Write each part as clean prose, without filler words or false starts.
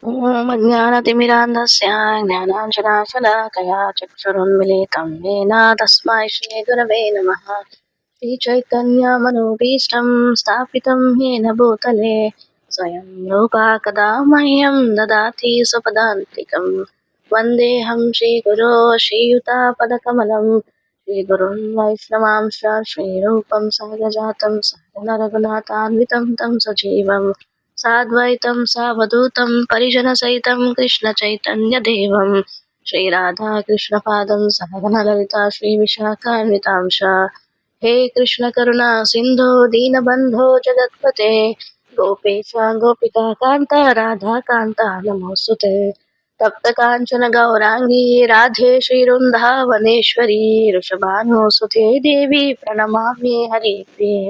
अज्ञानतिमिरान्धस्य ज्ञानाञ्जनाशलाकया चक्षुरुन्मिलितं येन तस्मै श्रीगुरवे नमः। श्रीचैतन्यमनोभीष्टं स्थापितं येन भूतले स्वयं रूपा कदा मह्यं ददाति स्वपदान्तिकं। वन्देऽहं श्रीगुरो श्रीयुतापदकमलं श्रीगुरुं वैष्णवांश्च श्रीरूपं सहगजातं सहगणरघुनाथान्वितं तं सजीवम् साद्वैतं सावधूतं परिजनसहितं कृष्णचैतन्यदेवं श्रीराधाकृष्णपादं सहगणललिता श्रीविशाखान्वितांश। हे कृष्णकरुणा सिन्धो दीनबन्धो जगत्पते गोपेश गोपिकान्त राधाकान्त नमोऽस्तुते। तप्तकाञ्चन गौराङ्गी राधे श्रीवृन्दावनेश्वरी वृषभानुसुते देवी प्रणमामि हरिप्रिये।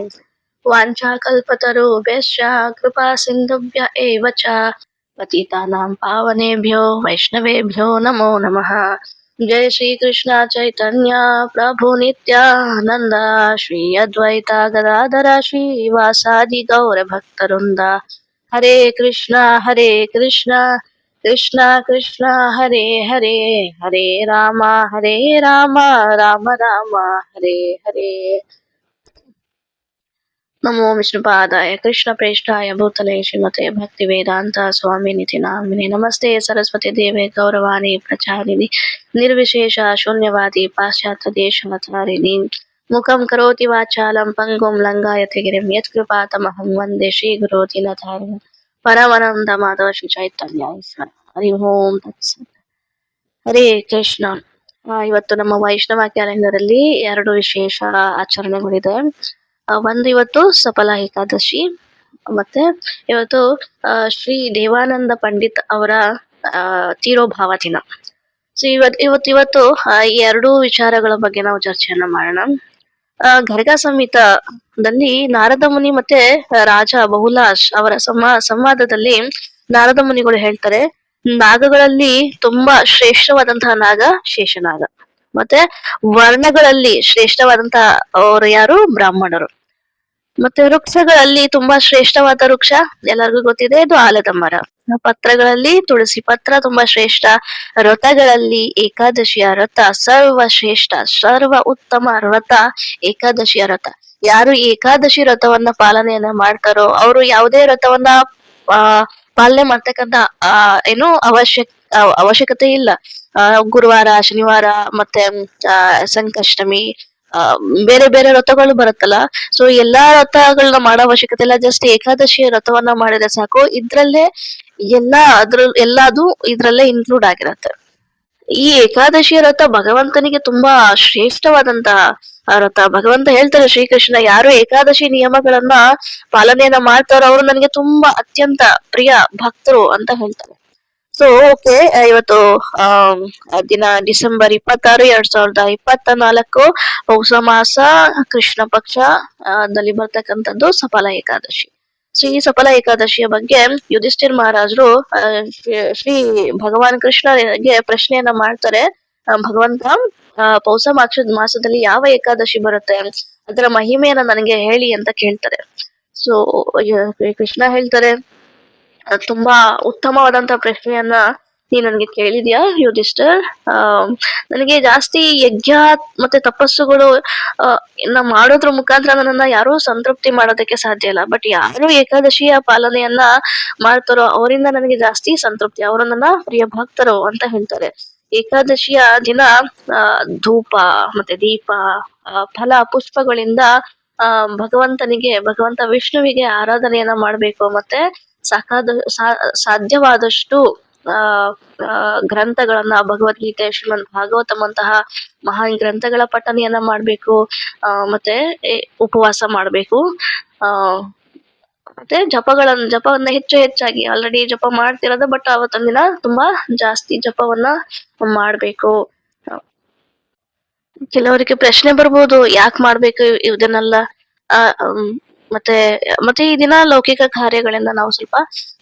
वाञ्छाकल्पतरुभ्यश्च कृपा सिन्धुभ्य एव च पतितानां पावनेभ्यो वैष्णवेभ्यो नमो नमः। जय श्री कृष्ण चैतन्य प्रभु नित्यानंद श्री अद्वैता गदाधर श्रीवासादि गौर भक्तवृंद। हरे कृष्णा कृष्णा कृष्ण हरे हरे, हरे राम राम राम हरे हरे। नमो विष्णुपादाय कृष्णप्रेष्ठाय भूतले श्रीमते भक्तिवेदांत स्वामिनिति नामिने। नमस्ते सरस्वती देवे गौरवाणी प्रचारिणि निर्विशेष शून्यवादी पाश्चात्य देशतारिणि। मुखं करोति वाचालं पंगुं लंघयते गिरिं यत्कृपातमहं वन्दे श्रीगुरो दीनतारिणं परमानन्दमाधव श्री चैतन्य ईश्वर। हरि ओಂ ತತ್ಸತ್। ಹರೇ ಕೃಷ್ಣ। ಇವತ್ತು ನಮ್ಮ ವೈಷ್ಣವ ಕ್ಯಾಲೆಂಡರ್ ಅಲ್ಲಿ 2 ವಿಶೇಷ ಆಚರಣೆಗಳಿದೆ. ಒಂದು ಇವತ್ತು ಸಫಲ ಏಕಾದಶಿ, ಮತ್ತೆ ಇವತ್ತು ಶ್ರೀ ದೇವಾನಂದ ಪಂಡಿತ್ ಅವರ ತೀರೋಭಾವ ದಿನ. ಸೊ ಇವತ್ತು ಈ 2 ವಿಚಾರಗಳ ಬಗ್ಗೆ ನಾವು ಚರ್ಚೆಯನ್ನ ಮಾಡೋಣ. ಗರ್ಗ ಸಂಹಿತದಲ್ಲಿ ನಾರದ ಮುನಿ ಮತ್ತೆ ರಾಜ ಬಹುಲಾಶ್ ಅವರ ಸಂವಾದದಲ್ಲಿ ನಾರದ ಮುನಿಗಳು ಹೇಳ್ತಾರೆ, ನಾಗಗಳಲ್ಲಿ ತುಂಬಾ ಶ್ರೇಷ್ಠವಾದಂತಹ ನಾಗ ಶೇಷನಾಗ, ಮತ್ತೆ ವರ್ಣಗಳಲ್ಲಿ ಶ್ರೇಷ್ಠವಾದಂತಹ ಅವರು ಯಾರು ಬ್ರಾಹ್ಮಣರು. ಮತ್ತೆ ವೃಕ್ಷಗಳಲ್ಲಿ ತುಂಬಾ ಶ್ರೇಷ್ಠವಾದ ವೃಕ್ಷ ಎಲ್ಲರಿಗೂ ಗೊತ್ತಿದೆ, ಇದು ಆಲದ ಮರ. ಪತ್ರಗಳಲ್ಲಿ ತುಳಸಿ ಪತ್ರ ತುಂಬಾ ಶ್ರೇಷ್ಠ. ವ್ರತಗಳಲ್ಲಿ ಏಕಾದಶಿಯ ವ್ರತ ಸರ್ವಶ್ರೇಷ್ಠ, ಸರ್ವ ಉತ್ತಮ ವ್ರತ ಏಕಾದಶಿಯ ವ್ರತ. ಯಾರು ಏಕಾದಶಿ ವ್ರತವನ್ನ ಪಾಲನೆಯನ್ನ ಮಾಡ್ತಾರೋ ಅವರು ಯಾವುದೇ ವ್ರತವನ್ನ ಪಾಲನೆ ಮಾಡ್ತಕ್ಕಂತ ಏನು ಅವಶ್ಯಕತೆ ಇಲ್ಲ. ಗುರುವಾರ, ಶನಿವಾರ, ಮತ್ತೆ ಸಂಕಷ್ಟಮಿ, ಬೇರೆ ಬೇರೆ ವ್ರತಗಳು ಬರುತ್ತಲ್ಲ, ಸೊ ಎಲ್ಲಾ ವ್ರತಗಳನ್ನ ಮಾಡೋ ಅವಶ್ಯಕತೆ ಇಲ್ಲ. ಜಸ್ಟ್ ಏಕಾದಶಿ ವ್ರತವನ್ನ ಮಾಡಿದ್ರೆ ಸಾಕು. ಇದ್ರಲ್ಲೇ ಎಲ್ಲದು ಇದ್ರಲ್ಲೇ ಇನ್ಕ್ಲೂಡ್ ಆಗಿರತ್ತೆ. ಈ ಏಕಾದಶಿಯ ವ್ರತ ಭಗವಂತನಿಗೆ ತುಂಬಾ ಶ್ರೇಷ್ಠವಾದಂತಹ ವ್ರತ. ಭಗವಂತ ಹೇಳ್ತಾರೆ, ಶ್ರೀಕೃಷ್ಣ ಯಾರು ಏಕಾದಶಿ ನಿಯಮಗಳನ್ನ ಪಾಲನೆಯನ್ನ ಮಾಡ್ತಾರೋ ಅವರು ನನಗೆ ತುಂಬಾ ಅತ್ಯಂತ ಪ್ರಿಯ ಭಕ್ತರು ಅಂತ ಹೇಳ್ತಾರೆ. ಸೊ ಓಕೆ, ಇವತ್ತು ದಿನ ಡಿಸೆಂಬರ್ 26, 2024, ಪೌಷ ಮಾಸ ಕೃಷ್ಣ ಪಕ್ಷ ದಲ್ಲಿ ಬರ್ತಕ್ಕಂಥದ್ದು ಸಫಲ ಏಕಾದಶಿ. ಸೊ ಈ ಸಫಲ ಏಕಾದಶಿಯ ಬಗ್ಗೆ ಯುಧಿಷ್ಠಿರ್ ಮಹಾರಾಜರು ಶ್ರೀ ಭಗವಾನ್ ಕೃಷ್ಣನಿಗೆ ಪ್ರಶ್ನೆಯನ್ನ ಮಾಡ್ತಾರೆ, ಭಗವಂತ ಪೌಷ ಮಾಸದಲ್ಲಿ ಯಾವ ಏಕಾದಶಿ ಬರುತ್ತೆ, ಅದರ ಮಹಿಮೆಯನ್ನ ನನಗೆ ಹೇಳಿ ಅಂತ ಕೇಳ್ತಾರೆ. ಸೊ ಕೃಷ್ಣ ಹೇಳ್ತಾರೆ, ತುಂಬಾ ಉತ್ತಮವಾದಂತ ಪ್ರಶ್ನೆಯನ್ನ ನೀ ನನ್ಗೆ ಕೇಳಿದ್ಯಾ ಯುಧಿಷ್ಠಿರ್. ನನಗೆ ಜಾಸ್ತಿ ಯಜ್ಞ ಮತ್ತೆ ತಪಸ್ಸುಗಳು ಮಾಡೋದ್ರ ಮುಖಾಂತರ ನನ್ನನ್ನ ಯಾರು ಸಂತೃಪ್ತಿ ಮಾಡೋದಕ್ಕೆ ಸಾಧ್ಯ ಇಲ್ಲ. ಬಟ್ ಯಾರು ಏಕಾದಶಿಯ ಪಾಲನೆಯನ್ನ ಮಾಡ್ತಾರೋ ಅವರಿಂದ ನನಗೆ ಜಾಸ್ತಿ ಸಂತೃಪ್ತಿ, ಅವರು ನನ್ನ ಪ್ರಿಯ ಭಕ್ತರು ಅಂತ ಹೇಳ್ತಾರೆ. ಏಕಾದಶಿಯ ದಿನ ಧೂಪ ಮತ್ತೆ ದೀಪ, ಫಲ ಪುಷ್ಪಗಳಿಂದ ಭಗವಂತ ವಿಷ್ಣುವಿಗೆ ಆರಾಧನೆಯನ್ನ ಮಾಡ್ಬೇಕು. ಮತ್ತೆ ಸಾಧ್ಯವಾದಷ್ಟು ಗ್ರಂಥಗಳನ್ನ, ಭಗವದ್ಗೀತೆ, ಶ್ರೀಮದ್ ಭಾಗವತಂತಹ ಮಹಾನ್ ಗ್ರಂಥಗಳ ಪಠನೆಯನ್ನ ಮಾಡ್ಬೇಕು. ಮತ್ತೆ ಉಪವಾಸ ಮಾಡ್ಬೇಕು. ಮತ್ತೆ ಜಪವನ್ನ ಹೆಚ್ಚಾಗಿ ಆಲ್ರೆಡಿ ಜಪ ಮಾಡ್ತಿರೋದು, ಬಟ್ ಅವತ್ತೊಂದಿನ ದಿನ ತುಂಬಾ ಜಾಸ್ತಿ ಜಪವನ್ನ ಮಾಡ್ಬೇಕು. ಕೆಲವರಿಗೆ ಪ್ರಶ್ನೆ ಬರ್ಬೋದು, ಯಾಕೆ ಮಾಡ್ಬೇಕು ಇದನ್ನೆಲ್ಲ. ಮತ್ತೆ ಈ ದಿನ ಲೌಕಿಕ ಕಾರ್ಯಗಳಿಂದ ನಾವು ಸ್ವಲ್ಪ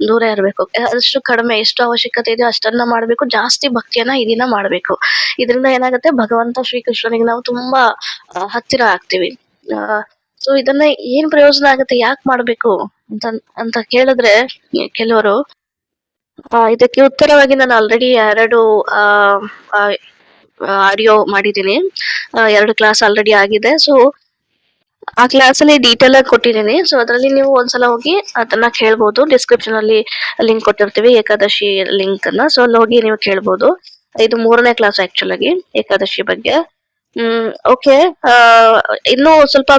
ದೂರ ಇರಬೇಕು. ಅಷ್ಟು ಕಡಿಮೆ, ಎಷ್ಟು ಅವಶ್ಯಕತೆ ಇದೆಯೋ ಅಷ್ಟನ್ನ ಮಾಡ್ಬೇಕು. ಜಾಸ್ತಿ ಭಕ್ತಿಯನ್ನ ಈ ದಿನ ಮಾಡ್ಬೇಕು. ಇದರಿಂದ ಏನಾಗುತ್ತೆ, ಭಗವಂತ ಶ್ರೀಕೃಷ್ಣನಿಗೆ ನಾವು ತುಂಬಾ ಹತ್ತಿರ ಆಗ್ತೀವಿ. ಸೊ ಇದನ್ನ ಏನ್ ಪ್ರಯೋಜನ ಆಗುತ್ತೆ, ಯಾಕೆ ಮಾಡ್ಬೇಕು ಅಂತ ಕೇಳಿದ್ರೆ ಕೆಲವರು ಇದಕ್ಕೆ ಉತ್ತರವಾಗಿ ನಾನು ಆಲ್ರೆಡಿ 2 ಆಡಿಯೋ ಮಾಡಿದ್ದೀನಿ. 2 ಕ್ಲಾಸ್ ಆಲ್ರೆಡಿ ಆಗಿದೆ. ಸೊ ಆ ಕ್ಲಾಸ್ ಅಲ್ಲಿ ಡೀಟೇಲ್ ಆಗಿ ಕೊಟ್ಟಿದ್ದೀನಿ. ಸೊ ಅದರಲ್ಲಿ ನೀವು ಒಂದ್ಸಲ ಹೋಗಿ ಅದನ್ನ ಕೇಳ್ಬೋದು. ಡಿಸ್ಕ್ರಿಪ್ಷನ್ ಅಲ್ಲಿ ಲಿಂಕ್ ಕೊಟ್ಟಿರ್ತೀವಿ, ಏಕಾದಶಿ ಲಿಂಕ್ ಅನ್ನ. ಸೊ ಅಲ್ಲಿ ಹೋಗಿ ನೀವು ಕೇಳ್ಬೋದು. ಇದು 3ನೇ ಕ್ಲಾಸ್ ಆಕ್ಚುಲ್ ಆಗಿ ಏಕಾದಶಿ ಬಗ್ಗೆ. ಓಕೆ. ಇನ್ನು ಸ್ವಲ್ಪ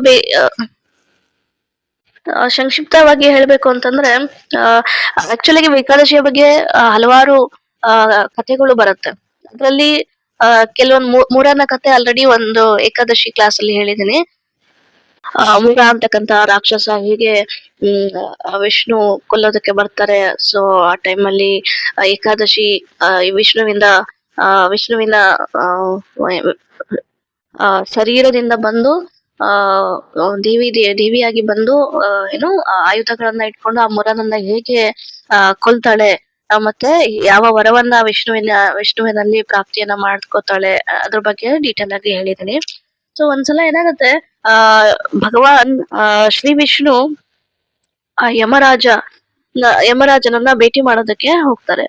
ಸಂಕ್ಷಿಪ್ತವಾಗಿ ಹೇಳ್ಬೇಕು ಅಂತಂದ್ರೆ, ಆಕ್ಚುಲ್ ಆಗಿ ಏಕಾದಶಿಯ ಬಗ್ಗೆ ಹಲವಾರು ಕಥೆಗಳು ಬರುತ್ತೆ. ಅದರಲ್ಲಿ ಕೆಲವೊಂದು ಮೂರನ ಕತೆ ಆಲ್ರೆಡಿ ಒಂದು ಏಕಾದಶಿ ಕ್ಲಾಸ್ ಅಲ್ಲಿ ಹೇಳಿದೀನಿ. ಮೂರ ಅಂತಕ್ಕಂತ ರಾಕ್ಷಸ ಹೀಗೆ ವಿಷ್ಣು ಕೊಲ್ಲೋದಕ್ಕೆ ಬರ್ತಾರೆ. ಸೊ ಆ ಟೈಮಲ್ಲಿ ಏಕಾದಶಿ ವಿಷ್ಣುವಿನ ಶರೀರದಿಂದ ಬಂದು ದೇವಿಯಾಗಿ ಬಂದು ಏನು ಆಯುಧಗಳನ್ನ ಇಟ್ಕೊಂಡು ಆ ಮುರನನ್ನ ಹೇಗೆ ಕೊಲ್ತಾಳೆ, ಮತ್ತೆ ಯಾವ ವರವನ್ನ ವಿಷ್ಣುವಿನಲ್ಲಿ ಪ್ರಾಪ್ತಿಯನ್ನ ಮಾಡ್ಕೋತಾಳೆ, ಅದ್ರ ಬಗ್ಗೆ ಡೀಟೇಲ್ ಆಗಿ ಹೇಳಿದೀನಿ. ಸೊ ಒಂದ್ಸಲ ಏನಾಗುತ್ತೆ, ಭಗವಾನ್ ಶ್ರೀ ವಿಷ್ಣು ಆ ಯಮರಾಜನನ್ನ ಭೇಟಿ ಮಾಡೋದಕ್ಕೆ ಹೋಗ್ತಾರೆ.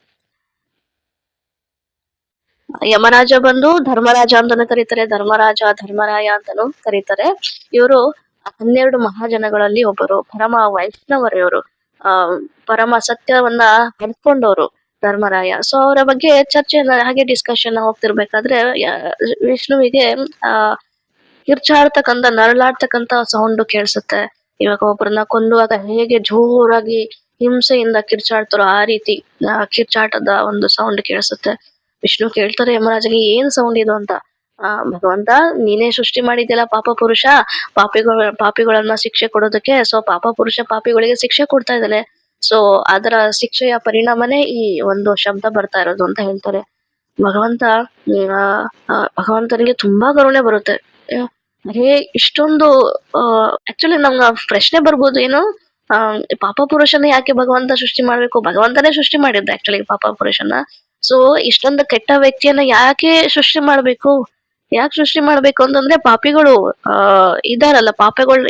ಯಮರಾಜ ಬಂದು ಧರ್ಮರಾಜ ಅಂತಾನು ಕರೀತಾರೆ, ಧರ್ಮರಾಯ ಅಂತಾನು ಕರೀತಾರೆ. ಇವರು 12 ಮಹಾಜನಗಳಲ್ಲಿ ಒಬ್ಬರು, ಪರಮ ವೈಷ್ಣವರು ಇವರು. ಪರಮ ಸತ್ಯವನ್ನ ಪಡ್ಕೊಂಡವರು ಧರ್ಮರಾಯ. ಸೊ ಅವರ ಬಗ್ಗೆ ಚರ್ಚೆ ಹಾಗೆ ಡಿಸ್ಕಷನ್ ಹೋಗ್ತಿರ್ಬೇಕಾದ್ರೆ ವಿಷ್ಣುವಿಗೆ ನರಳಾಡ್ತಕ್ಕಂತ ಸೌಂಡ್ ಕೇಳಿಸುತ್ತೆ. ಇವಾಗ ಒಬ್ಬರನ್ನ ಕೊಲ್ಲುವಾಗ ಹೇಗೆ ಜೋರಾಗಿ ಹಿಂಸೆಯಿಂದ ಕಿರ್ಚಾಡ್ತಾರೋ ಆ ರೀತಿ ಕಿರ್ಚಾಟದ ಒಂದು ಸೌಂಡ್ ಕೇಳಿಸುತ್ತೆ. ವಿಷ್ಣು ಕೇಳ್ತಾರೆ ಯಮರಾಜನಿಗೆ, ಏನ್ ಸೌಂಡ್ ಇದು ಅಂತ. ಭಗವಂತ, ನೀನೇ ಸೃಷ್ಟಿ ಮಾಡಿದ್ಯಲ್ಲ ಪಾಪ ಪುರುಷ, ಪಾಪಿಗಳನ್ನ ಶಿಕ್ಷೆ ಕೊಡೋದಕ್ಕೆ. ಸೊ ಪಾಪಿಗಳಿಗೆ ಶಿಕ್ಷೆ ಕೊಡ್ತಾ ಇದ್ದಾನೆ. ಸೊ ಅದರ ಶಿಕ್ಷೆಯ ಪರಿಣಾಮನೇ ಈ ಒಂದು ಶಬ್ದ ಬರ್ತಾ ಇರೋದು ಅಂತ ಹೇಳ್ತಾರೆ. ಭಗವಂತನಿಗೆ ತುಂಬಾ ಕರುಣೆ ಬರುತ್ತೆ. ಅರೇ ಇಷ್ಟೊಂದು ಆಕ್ಚುಲಿ ನಮ್ಗ ಪ್ರಶ್ನೆ ಬರ್ಬೋದು, ಏನು ಪಾಪ ಪುರುಷನ ಯಾಕೆ ಭಗವಂತ ಸೃಷ್ಟಿ ಮಾಡ್ಬೇಕು? ಭಗವಂತನೇ ಸೃಷ್ಟಿ ಮಾಡಿದ್ದ ಆಕ್ಚುಲಿ ಪಾಪ ಪುರುಷನ. ಸೊ ಇಷ್ಟೊಂದು ಕೆಟ್ಟ ವ್ಯಕ್ತಿಯನ್ನ ಯಾಕೆ ಸೃಷ್ಟಿ ಮಾಡ್ಬೇಕು ಅಂತಂದ್ರೆ, ಪಾಪಿಗಳು ಇದಾರಲ್ಲ,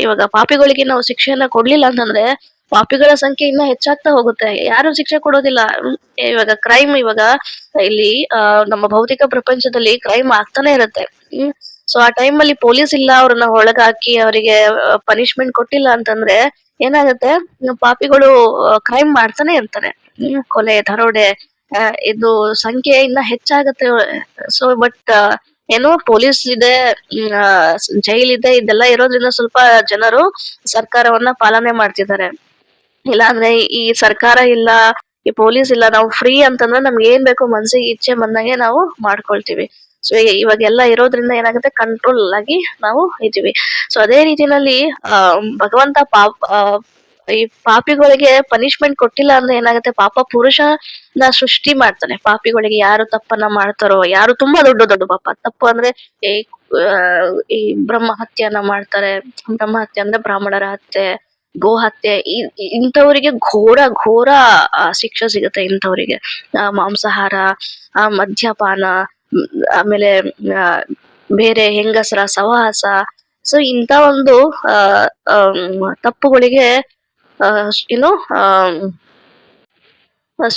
ಇವಾಗ ಪಾಪಿಗಳಿಗೆ ನಾವು ಶಿಕ್ಷೆಯನ್ನ ಕೊಡ್ಲಿಲ್ಲ ಅಂತಂದ್ರೆ ಪಾಪಿಗಳ ಸಂಖ್ಯೆ ಇನ್ನ ಹೆಚ್ಚಾಗ್ತಾ ಹೋಗುತ್ತೆ. ಯಾರು ಶಿಕ್ಷೆ ಕೊಡೋದಿಲ್ಲ. ಇವಾಗ ಕ್ರೈಮ್, ಇವಾಗ ಇಲ್ಲಿ ನಮ್ಮ ಭೌತಿಕ ಪ್ರಪಂಚದಲ್ಲಿ ಕ್ರೈಮ್ ಆಗ್ತಾನೆ ಇರುತ್ತೆ. ಸೊ ಆ ಟೈಮ್ ಅಲ್ಲಿ ಪೊಲೀಸ್ ಇಲ್ಲ, ಅವ್ರನ್ನ ಒಳಗಾಕಿ ಅವರಿಗೆ ಪನಿಷ್ಮೆಂಟ್ ಕೊಟ್ಟಿಲ್ಲ ಅಂತಂದ್ರೆ ಏನಾಗುತ್ತೆ, ಪಾಪಿಗಳು ಕ್ರೈಮ್ ಮಾಡ್ತಾನೆ ಇರ್ತಾರೆ. ಕೊಲೆ, ದರೋಡೆ, ಇದು ಸಂಖ್ಯೆ ಇನ್ನ ಹೆಚ್ಚಾಗತ್ತೆ. ಸೊ ಬಟ್ ಏನು, ಪೊಲೀಸ್ ಇದೆ, ಜೈಲ್ ಇದೆ, ಇದೆಲ್ಲ ಇರೋದ್ರಿಂದ ಸ್ವಲ್ಪ ಜನರು ಸರ್ಕಾರವನ್ನ ಪಾಲನೆ ಮಾಡ್ತಿದ್ದಾರೆ. ಇಲ್ಲ ಅಂದ್ರೆ ಈ ಸರ್ಕಾರ ಇಲ್ಲ, ಈ ಪೊಲೀಸ್ ಇಲ್ಲ, ನಾವು ಫ್ರೀ ಅಂತಂದ್ರೆ ನಮ್ಗೆ ಏನ್ ಬೇಕೋ ಮನ್ಸಿಗೆ ಇಚ್ಛೆ ಬಂದಂಗೆ ನಾವು ಮಾಡ್ಕೊಳ್ತೀವಿ. ಸೊ ಇವಾಗೆಲ್ಲ ಇರೋದ್ರಿಂದ ಏನಾಗುತ್ತೆ, ಕಂಟ್ರೋಲ್ ಆಗಿ ನಾವು ಇದೀವಿ. ಸೊ ಅದೇ ರೀತಿನಲ್ಲಿ ಭಗವಂತ ಈ ಪಾಪಿಗಳಿಗೆ ಪನಿಷ್ಮೆಂಟ್ ಕೊಟ್ಟಿಲ್ಲ ಅಂದ್ರೆ ಏನಾಗುತ್ತೆ, ಪಾಪ ಪುರುಷನ ಸೃಷ್ಟಿ ಮಾಡ್ತಾನೆ. ಪಾಪಿಗಳಿಗೆ ಯಾರು ತಪ್ಪನ್ನ ಮಾಡ್ತಾರೋ, ಯಾರು ತುಂಬಾ ದೊಡ್ಡ ಪಾಪ, ತಪ್ಪು ಅಂದ್ರೆ ಈ ಬ್ರಹ್ಮ ಹತ್ಯೆಯನ್ನ ಮಾಡ್ತಾರೆ. ಬ್ರಹ್ಮ ಹತ್ಯೆ ಅಂದ್ರೆ ಬ್ರಾಹ್ಮಣರ ಹತ್ಯೆ, ಗೋ ಹತ್ಯೆ, ಇಂಥವರಿಗೆ ಘೋರ ಶಿಕ್ಷೆ ಸಿಗುತ್ತೆ. ಇಂಥವರಿಗೆ ಮಾಂಸಾಹಾರ, ಮದ್ಯಪಾನ, ಆಮೇಲೆ ಬೇರೆ ಹೆಂಗಸರ ಸಹವಾಸ. ಸೊ ಇಂತ ಒಂದು ತಪ್ಪುಗಳಿಗೆ ಏನು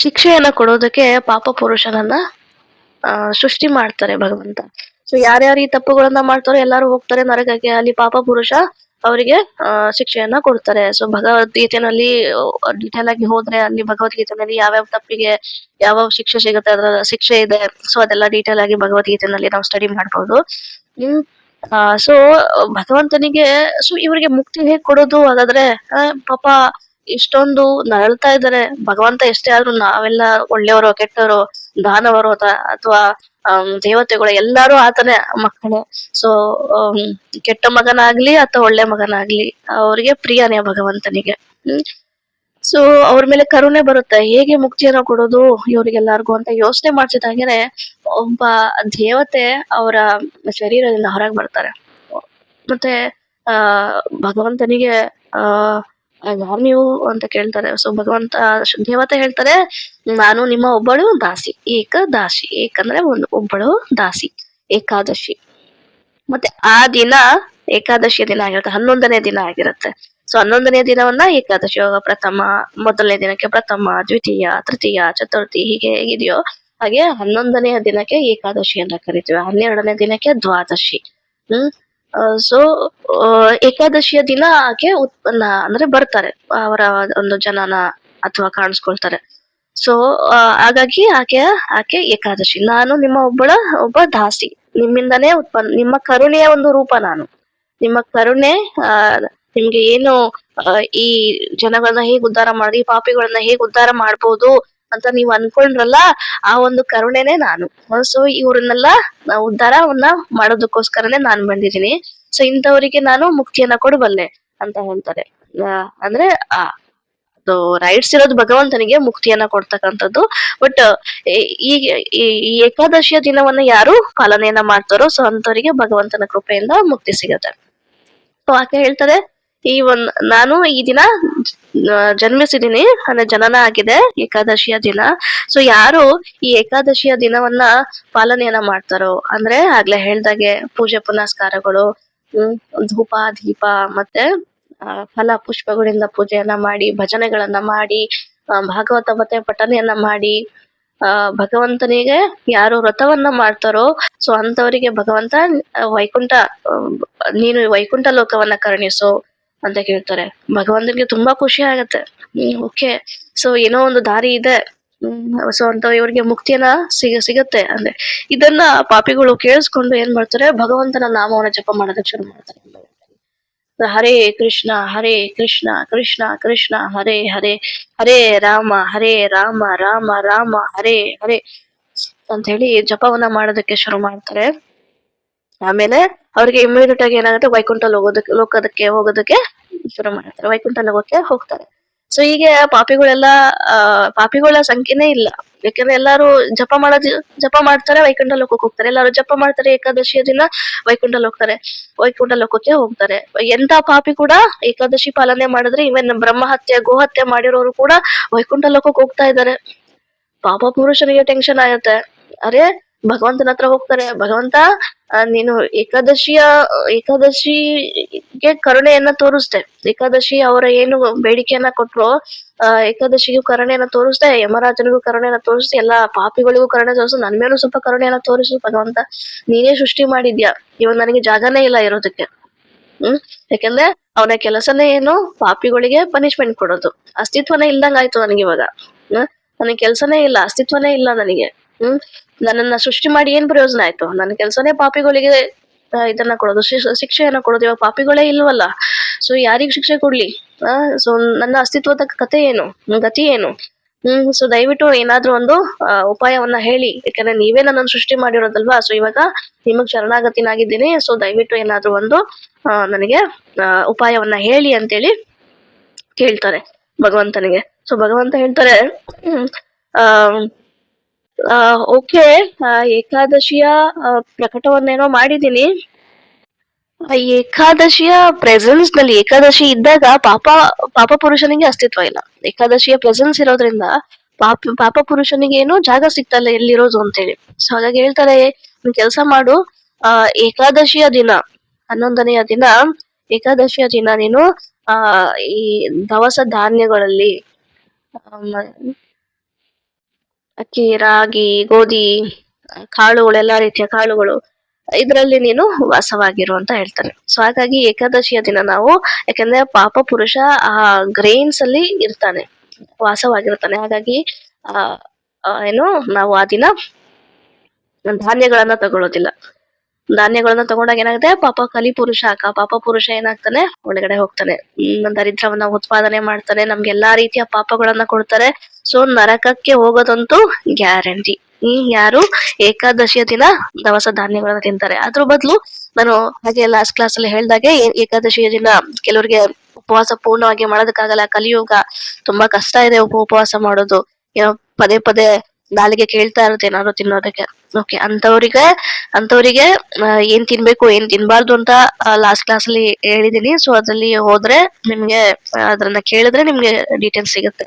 ಶಿಕ್ಷೆಯನ್ನ ಕೊಡೋದಕ್ಕೆ ಪಾಪ ಪುರುಷನನ್ನ ಸೃಷ್ಟಿ ಮಾಡ್ತಾರೆ ಭಗವಂತ. ಸೊ ಯಾರ್ಯಾರು ಈ ತಪ್ಪುಗಳನ್ನ ಮಾಡ್ತಾರೋ ಎಲ್ಲಾರು ಹೋಗ್ತಾರೆ ನರಕಕ್ಕೆ. ಅಲ್ಲಿ ಪಾಪ ಪುರುಷ ಅವರಿಗೆ ಶಿಕ್ಷೆಯನ್ನ ಕೊಡ್ತಾರೆ. ಸೊ ಭಗವದ್ಗೀತೆನಲ್ಲಿ ಡಿಟೇಲ್ ಆಗಿ ಹೋದ್ರೆ, ಅಲ್ಲಿ ಭಗವದ್ಗೀತೆನಲ್ಲಿ ಯಾವ್ಯಾವ ತಪ್ಪಿಗೆ ಯಾವ ಶಿಕ್ಷೆ ಸಿಗುತ್ತೆ, ಅದರ ಶಿಕ್ಷೆ ಇದೆ. ಸೊ ಅದೆಲ್ಲ ಡೀಟೇಲ್ ಆಗಿ ಭಗವದ್ಗೀತೆನಲ್ಲಿ ನಾವು ಸ್ಟಡಿ ಮಾಡ್ಬೋದು. ಸೊ ಭಗವಂತನಿಗೆ, ಸೊ ಇವ್ರಿಗೆ ಮುಕ್ತಿ ಹೇಗ್ ಕೊಡೋದು ಹಾಗಾದ್ರೆ? ಪಾಪ ಇಷ್ಟೊಂದು ನರಳ್ತಾ ಇದ್ದಾರೆ. ಭಗವಂತ ಎಷ್ಟೇ ಆದ್ರೂ, ನಾವೆಲ್ಲ ಒಳ್ಳೆಯವರು ಕೆಟ್ಟವರು, ದಾನವರು ಅಥವಾ ದೇವತೆಗಳು, ಎಲ್ಲಾರು ಆತನೇ ಮಕ್ಕಳೇ. ಸೊ ಕೆಟ್ಟ ಮಗನಾಗ್ಲಿ ಅಥವಾ ಒಳ್ಳೆ ಮಗನಾಗ್ಲಿ ಅವ್ರಿಗೆ ಪ್ರಿಯನೇ ಭಗವಂತನಿಗೆ. ಸೊ ಅವ್ರ ಮೇಲೆ ಕರುಣೆ ಬರುತ್ತೆ. ಹೇಗೆ ಮುಕ್ತಿಯನ್ನ ಕೊಡೋದು ಇವ್ರಿಗೆಲ್ಲಾರ್ಗು ಅಂತ ಯೋಚನೆ ಮಾಡ್ತಿದ್ದಾಗೇನೆ ಒಬ್ಬ ದೇವತೆ ಅವರ ಶರೀರದಿಂದ ಹೊರಗೆ ಬರ್ತಾರೆ. ಮತ್ತೆ ಭಗವಂತನಿಗೆ ಯಾರು ನೀವು ಅಂತ ಕೇಳ್ತಾರೆ. ಸೊ ಭಗವಂತ, ದೇವತೆ ಹೇಳ್ತಾರೆ, ನಾನು ನಿಮ್ಮ ಒಬ್ಬಳು ದಾಸಿ, ಏಕಂದ್ರೆ ಒಬ್ಬಳು ದಾಸಿ, ಏಕಾದಶಿ. ಮತ್ತೆ ಆ ದಿನ ಏಕಾದಶಿಯ ದಿನ ಆಗಿರುತ್ತೆ, 11ನೇ ದಿನ ಆಗಿರುತ್ತೆ. ಸೊ 11ನೇ ದಿನವನ್ನ ಏಕಾದಶಿ, ಇವಾಗ ಪ್ರಥಮ, ಮೊದಲನೇ ದಿನಕ್ಕೆ ಪ್ರಥಮ, ದ್ವಿತೀಯ, ತೃತೀಯ, ಚತುರ್ಥಿ ಹೀಗೆ ಹೇಗಿದೆಯೋ ಹಾಗೆ 11ನೆಯ ದಿನಕ್ಕೆ ಏಕಾದಶಿ ಅಂತ ಕರಿತೀವಿ, 12ನೇ ದಿನಕ್ಕೆ ದ್ವಾದಶಿ. ಹ್ಮ್ ಸೊ ಏಕಾದಶಿಯ ದಿನ ಆಕೆ ಉತ್ಪನ್ನ ಅಂದ್ರೆ ಬರ್ತಾರೆ, ಅವರ ಒಂದು ಜನನ ಅಥವಾ ಕಾಣಿಸ್ಕೊಳ್ತಾರೆ. ಸೊ ಹಾಗಾಗಿ ಆಕೆ ಏಕಾದಶಿ. ನಾನು ನಿಮ್ಮ ಒಬ್ಬ ದಾಸಿ, ನಿಮ್ಮಿಂದನೇ ನಿಮ್ಮ ಕರುಣೆಯ ಒಂದು ರೂಪ ನಾನು. ನಿಮ್ಮ ಕರುಣೆ, ನಿಮ್ಗೆ ಏನು ಈ ಜನಗಳನ್ನ ಹೇಗ್ ಉದ್ಧಾರ ಮಾಡಿ, ಪಾಪಿಗಳನ್ನ ಹೇಗ್ ಉದ್ಧಾರ ಮಾಡ್ಬೋದು ಅಂತ ನೀವ್ ಅನ್ಕೊಂಡ್ರಲ್ಲ, ಆ ಒಂದು ಕರುಣೆನೆ ನಾನು. ಸೊ ಇವ್ರನ್ನೆಲ್ಲ ಉದ್ಧಾರವನ್ನ ಮಾಡೋದಕ್ಕೋಸ್ಕರನೇ ನಾನ್ ಬಂದಿದ್ದೀನಿ. ಸೊ ಇಂಥವರಿಗೆ ನಾನು ಮುಕ್ತಿಯನ್ನ ಕೊಡಬಲ್ಲೆ ಅಂತ ಹೇಳ್ತಾರೆ. ಅಂದ್ರೆ ಅದು ರೈಟ್ಸ್ ಇರೋದು ಭಗವಂತನಿಗೆ ಮುಕ್ತಿಯನ್ನ ಕೊಡ್ತಕ್ಕಂಥದ್ದು. ಬಟ್ ಈ ಏಕಾದಶಿಯ ದಿನವನ್ನ ಯಾರು ಪಾಲನೆಯನ್ನ ಮಾಡ್ತಾರೋ ಸೊ ಅಂತವರಿಗೆ ಭಗವಂತನ ಕೃಪೆಯಿಂದ ಮುಕ್ತಿ ಸಿಗತ್ತೆ. ಸೊ ಆಕೆ ಹೇಳ್ತಾರೆ, ನಾನು ಈ ದಿನ ಜನ್ಮಿಸಿದೀನಿ, ಅಂದ್ರೆ ಜನನ ಆಗಿದೆ ಏಕಾದಶಿಯ ದಿನ. ಸೊ ಯಾರು ಈ ಏಕಾದಶಿಯ ದಿನವನ್ನ ಪಾಲನೆಯನ್ನ ಮಾಡ್ತಾರೋ, ಅಂದ್ರೆ ಆಗ್ಲೇ ಹೇಳ್ದಾಗೆ ಪೂಜೆ ಪುನಸ್ಕಾರಗಳು, ಧೂಪ ದೀಪ ಮತ್ತೆ ಫಲ ಪುಷ್ಪಗಳಿಂದ ಪೂಜೆಯನ್ನ ಮಾಡಿ, ಭಜನೆಗಳನ್ನ ಮಾಡಿ, ಭಾಗವತ ಮತ್ತೆ ಪಠನೆಯನ್ನ ಮಾಡಿ, ಭಗವಂತನಿಗೆ ಯಾರು ವ್ರತವನ್ನ ಮಾಡ್ತಾರೋ ಸೊ ಅಂತವರಿಗೆ ಭಗವಂತ ನೀನು ವೈಕುಂಠ ಲೋಕವನ್ನ ಕರುಣಿಸು ಅಂತ ಕೇಳ್ತಾರೆ. ಭಗವಂತನಿಗೆ ತುಂಬಾ ಖುಷಿ ಆಗತ್ತೆ. ಓಕೆ, ಸೊ ಏನೋ ಒಂದು ದಾರಿ ಇದೆ, ಸೊ ಅಂತ ಇವ್ರಿಗೆ ಮುಕ್ತಿಯನ್ನ ಸಿಗತ್ತೆ ಅಂದ್ರೆ. ಇದನ್ನ ಪಾಪಿಗಳು ಕೇಳಿಸ್ಕೊಂಡು ಏನ್ ಮಾಡ್ತಾರೆ, ಭಗವಂತನ ನಾಮವನ್ನ ಜಪ ಮಾಡೋದಕ್ಕೆ ಶುರು ಮಾಡ್ತಾರೆ. ಹರೇ ಕೃಷ್ಣ ಕೃಷ್ಣ ಕೃಷ್ಣ ಹರೇ ಹರೇ, ಹರೇ ರಾಮ ರಾಮ ರಾಮ ಹರೇ ಹರೇ ಅಂತ ಹೇಳಿ ಜಪವನ್ನ ಮಾಡೋದಕ್ಕೆ ಶುರು ಮಾಡ್ತಾರೆ. ಆಮೇಲೆ ಅವ್ರಿಗೆ ಇಮಿಡಿಯೇಟ್ ಆಗಿ ಏನಾಗುತ್ತೆ, ವೈಕುಂಠ ಲೋಕಕ್ಕೆ ಹೋಗೋದಕ್ಕೆ ಶುರು ಮಾಡ್ತಾರೆ, ವೈಕುಂಠ ಲೋಕಕ್ಕೆ ಹೋಗ್ತಾರೆ. ಸೊ ಹೀಗೆ ಪಾಪಿಗಳ ಸಂಖ್ಯೆನೇ ಇಲ್ಲ, ಯಾಕಂದ್ರೆ ಎಲ್ಲಾರು ಜಪ ಮಾಡ್ತಾರೆ, ವೈಕುಂಠ ಲೋಕಕ್ಕೆ ಹೋಗ್ತಾರೆ. ಎಲ್ಲಾರು ಜಪ ಮಾಡ್ತಾರೆ, ಏಕಾದಶಿಯ ದಿನ ವೈಕುಂಠ ಲೋಕಕ್ಕೆ ಹೋಗ್ತಾರೆ. ಎಂತ ಪಾಪಿ ಕೂಡ ಏಕಾದಶಿ ಪಾಲನೆ ಮಾಡಿದ್ರೆ, ಇವನ್ ಬ್ರಹ್ಮಹತ್ಯೆ ಗೋಹತ್ಯೆ ಮಾಡಿರೋರು ಕೂಡ ವೈಕುಂಠ ಲೋಕಕ್ಕೆ ಹೋಗ್ತಾ ಇದ್ದಾರೆ. ಪಾಪ ಪುರುಷನಿಗೆ ಟೆನ್ಷನ್ ಆಗತ್ತೆ, ಅರೆ ಭಗವಂತನ ಹತ್ರ ಹೋಗ್ತಾರೆ, ಭಗವಂತ ನೀನು ಏಕಾದಶಿಗೆ ಕರುಣೆಯನ್ನ ತೋರಿಸ್ದೆ, ಏಕಾದಶಿ ಅವರ ಏನು ಬೇಡಿಕೆಯನ್ನ ಕೊಟ್ರು, ಏಕಾದಶಿಗೂ ಕರುಣೆಯನ್ನ ತೋರಿಸ್ದೆ, ಯಮರಾಜನಿಗೂ ಕರುಣೆಯನ್ನ ತೋರಿಸ್ದೆ, ಎಲ್ಲಾ ಪಾಪಿಗಳಿಗೂ ಕರುಣೆ ತೋರಿಸು, ನನ್ ಮೇಲೂ ಸ್ವಲ್ಪ ಕರುಣೆಯನ್ನ ತೋರಿಸು ಭಗವಂತ, ನೀನೇ ಸೃಷ್ಟಿ ಮಾಡಿದ್ಯಾ, ಇವಾಗ ನನಗೆ ಜಾಗನೇ ಇಲ್ಲ ಇರೋದಕ್ಕೆ. ಯಾಕಂದ್ರೆ ಅವನ ಕೆಲಸನೇ ಏನು, ಪಾಪಿಗಳಿಗೆ ಪನಿಷ್ಮೆಂಟ್ ಕೊಡೋದು. ಅಸ್ತಿತ್ವನೇ ಇಲ್ದಂಗ ಆಯ್ತು ನನಗೆ ಇವಾಗ. ನನಗೆ ಕೆಲ್ಸನೇ ಇಲ್ಲ, ಅಸ್ತಿತ್ವನೇ ಇಲ್ಲ ನನಗೆ. ನನ್ನನ್ನ ಸೃಷ್ಟಿ ಮಾಡಿ ಏನ್ ಪ್ರಯೋಜನ ಆಯ್ತು? ನನ್ನ ಕೆಲ್ಸನೇ ಪಾಪಿಗಳಿಗೆ ಇದನ್ನ ಕೊಡೋದು, ಶಿಕ್ಷೆಯನ್ನ ಕೊಡೋದು. ಇವಾಗ ಪಾಪಿಗಳೇ ಇಲ್ವಲ್ಲ, ಸೊ ಯಾರಿಗ್ ಶಿಕ್ಷೆ ಕೊಡ್ಲಿ? ಸೊ ನನ್ನ ಅಸ್ತಿತ್ವದ ಕತೆ ಏನು, ಗತಿ ಏನು? ಸೊ ದಯವಿಟ್ಟು ಏನಾದ್ರೂ ಒಂದು ಉಪಾಯವನ್ನ ಹೇಳಿ, ಯಾಕಂದ್ರೆ ನೀವೇ ನನ್ನನ್ನು ಸೃಷ್ಟಿ ಮಾಡಿರೋದಲ್ವಾ. ಸೊ ಇವಾಗ ನಿಮಗ್ ಶರಣಾಗತಿನಾಗಿದ್ದೀನಿ, ಸೊ ದಯವಿಟ್ಟು ಏನಾದ್ರೂ ಒಂದು ನನಗೆ ಉಪಾಯವನ್ನ ಹೇಳಿ ಅಂತೇಳಿ ಕೇಳ್ತಾರೆ ಭಗವಂತನಿಗೆ. ಸೊ ಭಗವಂತ ಹೇಳ್ತಾರೆ, ಓಕೆ, ಏಕಾದಶಿಯ ಪ್ರಕಟವನ್ನೇನೋ ಮಾಡಿದೀನಿ. ಏಕಾದಶಿಯ ಪ್ರೆಸೆನ್ಸ್ ನಲ್ಲಿ, ಏಕಾದಶಿ ಇದ್ದಾಗ ಪಾಪ ಪುರುಷನಿಗೆ ಅಸ್ತಿತ್ವ ಇಲ್ಲ. ಏಕಾದಶಿಯ ಪ್ರೆಸೆನ್ಸ್ ಇರೋದ್ರಿಂದ ಪಾಪ ಪುರುಷನಿಗೆ ಏನು ಜಾಗ ಸಿಗ್ತಲ್ಲ ಎಲ್ಲಿರೋದು ಅಂತೇಳಿ. ಸೊ ಹಾಗಾಗಿ ಹೇಳ್ತಾರೆ, ನೀನ್ ಕೆಲ್ಸ ಮಾಡು, ಏಕಾದಶಿಯ ದಿನ 11ನೆಯ ದಿನ ಏಕಾದಶಿಯ ದಿನ ನೀನು ಈ ದವಸ ಧಾನ್ಯಗಳಲ್ಲಿ ಅಕ್ಕಿ, ರಾಗಿ, ಗೋಧಿ ಕಾಳುಗಳು, ಎಲ್ಲಾ ರೀತಿಯ ಕಾಳುಗಳು, ಇದರಲ್ಲಿ ನೀನು ವಾಸವಾಗಿರು ಅಂತ ಹೇಳ್ತಾರೆ. ಸೊ ಹಾಗಾಗಿ ಏಕಾದಶಿಯ ದಿನ ನಾವು, ಯಾಕಂದ್ರೆ ಪಾಪ ಪುರುಷ ಆ ಗ್ರೈನ್ಸ್ ಅಲ್ಲಿ ಇರ್ತಾನೆ, ವಾಸವಾಗಿರ್ತಾನೆ. ಹಾಗಾಗಿ ನಾವು ಆ ದಿನ ಧಾನ್ಯಗಳನ್ನ ತಗೊಳ್ಳೋದಿಲ್ಲ. ಧಾನ್ಯಗಳನ್ನ ತಗೊಂಡಾಗ ಏನಾಗುತ್ತೆ, ಪಾಪ ಪುರುಷ ಏನಾಗ್ತಾನೆ, ಒಳಗಡೆ ಹೋಗ್ತಾನೆ, ದರಿದ್ರವನ್ನ ಉತ್ಪಾದನೆ ಮಾಡ್ತಾನೆ, ನಮ್ಗೆ ಎಲ್ಲಾ ರೀತಿಯ ಪಾಪಗಳನ್ನ ಕೊಡ್ತಾರೆ. ಸೊ ನರಕಕ್ಕೆ ಹೋಗೋದಂತೂ ಗ್ಯಾರಂಟಿ. ಯಾರು ಏಕಾದಶಿಯ ದಿನ ದವಸ ಧಾನ್ಯಗಳನ್ನ ತಿಂತಾರೆ. ಅದ್ರ ಬದಲು ನಾನು ಹಾಗೆ ಲಾಸ್ಟ್ ಕ್ಲಾಸ್ ಅಲ್ಲಿ ಹೇಳ್ದಾಗೆ, ಏಕಾದಶಿಯ ದಿನ ಕೆಲವರಿಗೆ ಉಪವಾಸ ಪೂರ್ಣವಾಗಿ ಮಾಡೋದಕ್ಕಾಗಲ್ಲ, ಕಲಿಯುಗ, ತುಂಬಾ ಕಷ್ಟ ಇದೆ ಉಪವಾಸ ಮಾಡೋದು, ಏನೋ ಪದೇ ನಾಲಿಗೆ ಕೇಳ್ತಾ ಇರುತ್ತೆ ಏನಾದ್ರು ತಿನ್ನೋದಕ್ಕೆ. ಓಕೆ, ಅಂತವ್ರಿಗೆ ಏನ್ ತಿನ್ಬೇಕು ಏನ್ ತಿನ್ಬಾರ್ದು ಅಂತ ಲಾಸ್ಟ್ ಕ್ಲಾಸ್ ಅಲ್ಲಿ ಹೇಳಿದೀನಿ. ಸೊ ಅದ್ರಲ್ಲಿ ಹೋದ್ರೆ ನಿಮ್ಗೆ ಅದನ್ನ ಕೇಳಿದ್ರೆ ನಿಮ್ಗೆ ಡೀಟೇಲ್ಸ್ ಸಿಗುತ್ತೆ.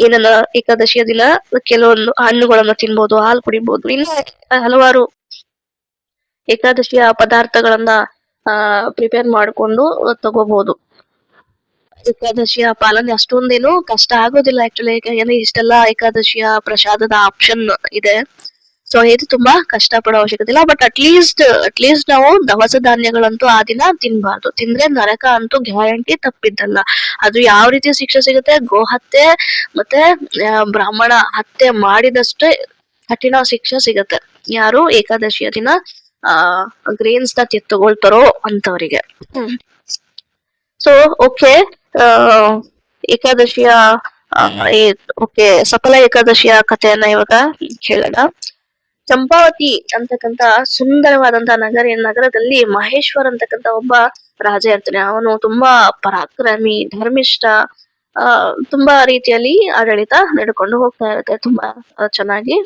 ಏನನ್ನ ಏಕಾದಶಿಯ ದಿನ ಕೆಲವೊಂದು ಹಣ್ಣುಗಳನ್ನ ತಿನ್ಬೋದು, ಹಾಲು ಕುಡಿಬಹುದು, ಇನ್ನು ಹಲವಾರು ಏಕಾದಶಿಯ ಪದಾರ್ಥಗಳನ್ನ ಪ್ರಿಪೇರ್ ಮಾಡ್ಕೊಂಡು ತಗೋಬಹುದು. ಏಕಾದಶಿಯ ಪಾಲನೆ ಅಷ್ಟೊಂದೇನು ಕಷ್ಟ ಆಗೋದಿಲ್ಲ ಆಕ್ಚುಲಿ, ಯಾಕಂದ್ರೆ ಇಷ್ಟೆಲ್ಲ ಏಕಾದಶಿಯ ಪ್ರಸಾದದ ಆಪ್ಷನ್ ಇದೆ. ಸೊ ಇದು ತುಂಬಾ ಕಷ್ಟ ಪಡೋ ಅವಶ್ಯಕತೆ ಇಲ್ಲ. ಬಟ್ ಅಟ್ಲೀಸ್ಟ್ ನಾವು ದವಸ ಧಾನ್ಯಗಳಂತೂ ಆ ದಿನ ತಿನ್ಬಾರ್ದು. ತಿಂದ್ರೆ ನರಕ ಅಂತೂ ಗ್ಯಾರಂಟಿ ತಪ್ಪಿದ್ದಲ್ಲ. ಅದು ಯಾವ ರೀತಿ ಶಿಕ್ಷೆ ಸಿಗುತ್ತೆ, ಗೋ ಹತ್ಯೆ ಮತ್ತೆ ಬ್ರಾಹ್ಮಣ ಹತ್ಯೆ ಮಾಡಿದಷ್ಟೇ ಕಠಿಣ ಶಿಕ್ಷೆ ಸಿಗತ್ತೆ ಯಾರು ಏಕಾದಶಿಯ ದಿನ ಗ್ರೇನ್ಸ್ ನ ತಗೊಳ್ತಾರೋ ಅಂತವರಿಗೆ. ಸೊ ಓಕೆ, ಏಕಾದಶಿಯ ಓಕೆ ಸಫಲ ಏಕಾದಶಿಯ ಕಥೆಯನ್ನ ಇವಾಗ ಕೇಳೋಣ. ಚಂಪಾವತಿ ಅಂತಕ್ಕಂತ ಸುಂದರವಾದಂತ ನಗರದಲ್ಲಿ ಮಹೇಶ್ವರ್ ಅಂತಕ್ಕಂತ ಒಬ್ಬ ರಾಜ ಇರ್ತಾನೆ. ಅವನು ತುಂಬಾ ಪರಾಕ್ರಮಿ, ಧರ್ಮಿಷ್ಠ, ತುಂಬಾ ರೀತಿಯಲ್ಲಿ ಆಡಳಿತ ನಡ್ಕೊಂಡು ಹೋಗ್ತಾ ಇರುತ್ತೆ. ತುಂಬಾ ಚೆನ್ನಾಗಿ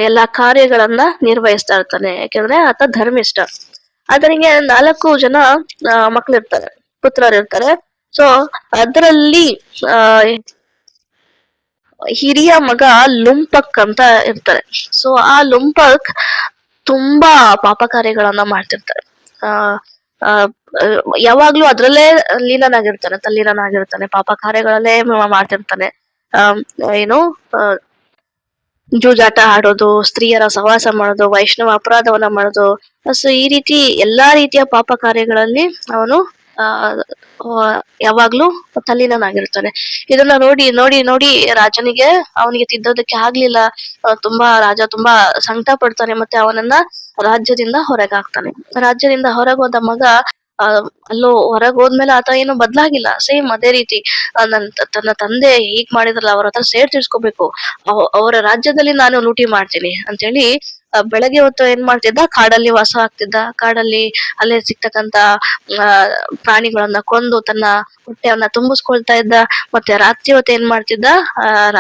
ಎಲ್ಲಾ ಕಾರ್ಯಗಳನ್ನ ನಿರ್ವಹಿಸ್ತಾ ಇರ್ತಾನೆ, ಯಾಕಂದ್ರೆ ಆತ ಧರ್ಮಿಷ್ಠ. ಅದರಿಗೆ 4 ಜನ ಮಕ್ಳಿರ್ತಾರೆ, ಪುತ್ರರಿರ್ತಾರೆ. ಸೊ ಅದರಲ್ಲಿ ಹಿರಿಯ ಮಗ ಲುಂಪಕ್ ಅಂತ ಇರ್ತಾರೆ. ಸೊ ಆ ಲುಂಪಕ್ ತುಂಬಾ ಪಾಪ ಕಾರ್ಯಗಳನ್ನ ಮಾಡ್ತಿರ್ತಾರೆ. ಯಾವಾಗ್ಲೂ ಅದ್ರಲ್ಲೇ ತಲ್ಲೀನನಾಗಿರ್ತಾನೆ, ಪಾಪ ಕಾರ್ಯಗಳಲ್ಲೇ ಮಾಡ್ತಿರ್ತಾನೆ. ಏನು ಜೂಜಾಟ ಆಡೋದು, ಸ್ತ್ರೀಯರ ಸಹವಾಸ ಮಾಡೋದು, ವೈಷ್ಣವ ಅಪರಾಧವನ್ನ ಮಾಡೋದು. ಸೊ ಈ ರೀತಿ ಎಲ್ಲಾ ರೀತಿಯ ಪಾಪ ಕಾರ್ಯಗಳಲ್ಲಿ ಅವನು ಯಾವಾಗ್ಲೂ ತಲ್ಲೀನನಾಗಿರ್ತಾನೆ. ಇದನ್ನ ನೋಡಿ ರಾಜನಿಗೆ ಅವನಿಗೆ ತಿದ್ದೋದಕ್ಕೆ ಆಗ್ಲಿಲ್ಲ. ರಾಜ ತುಂಬಾ ಸಂಕಟ ಪಡ್ತಾನೆ, ಮತ್ತೆ ಅವನನ್ನ ರಾಜ್ಯದಿಂದ ಹೊರಗಾಗ್ತಾನೆ. ರಾಜ್ಯದಿಂದ ಹೊರಗೋದ ಮಗ ಅಲ್ಲೋ ಹೊರಗ್ ಹೋದ್ಮೇಲೆ ಆತ ಏನು ಬದ್ಲಾಗಿಲ್ಲ, ಸೇಮ್ ಅದೇ ರೀತಿ ತನ್ನ ತಂದೆ ಹೀಗ್ ಮಾಡಿದ್ರಲ್ಲ, ಅವ್ರ ಹತ್ರ ಸೇರ್ ತೀರ್ಸ್ಕೋಬೇಕು, ಅವರ ರಾಜ್ಯದಲ್ಲಿ ನಾನು ಲೂಟಿ ಮಾಡ್ತೀನಿ ಅಂತೇಳಿ ಬೆಳಗ್ಗೆ ಹೊತ್ತು ಏನ್ ಮಾಡ್ತಿದ್ದ, ಕಾಡಲ್ಲಿ ವಾಸ ಆಗ್ತಿದ್ದ. ಕಾಡಲ್ಲಿ ಅಲ್ಲೇ ಸಿಗ್ತಕ್ಕಂತ ಪ್ರಾಣಿಗಳನ್ನ ಕೊಂದು ತನ್ನ ಹೊಟ್ಟೆಯನ್ನ ತುಂಬಿಸ್ಕೊಳ್ತಾ ಇದ್ದ. ಮತ್ತೆ ರಾತ್ರಿ ಹೊತ್ತು ಏನ್ ಮಾಡ್ತಿದ್ದ,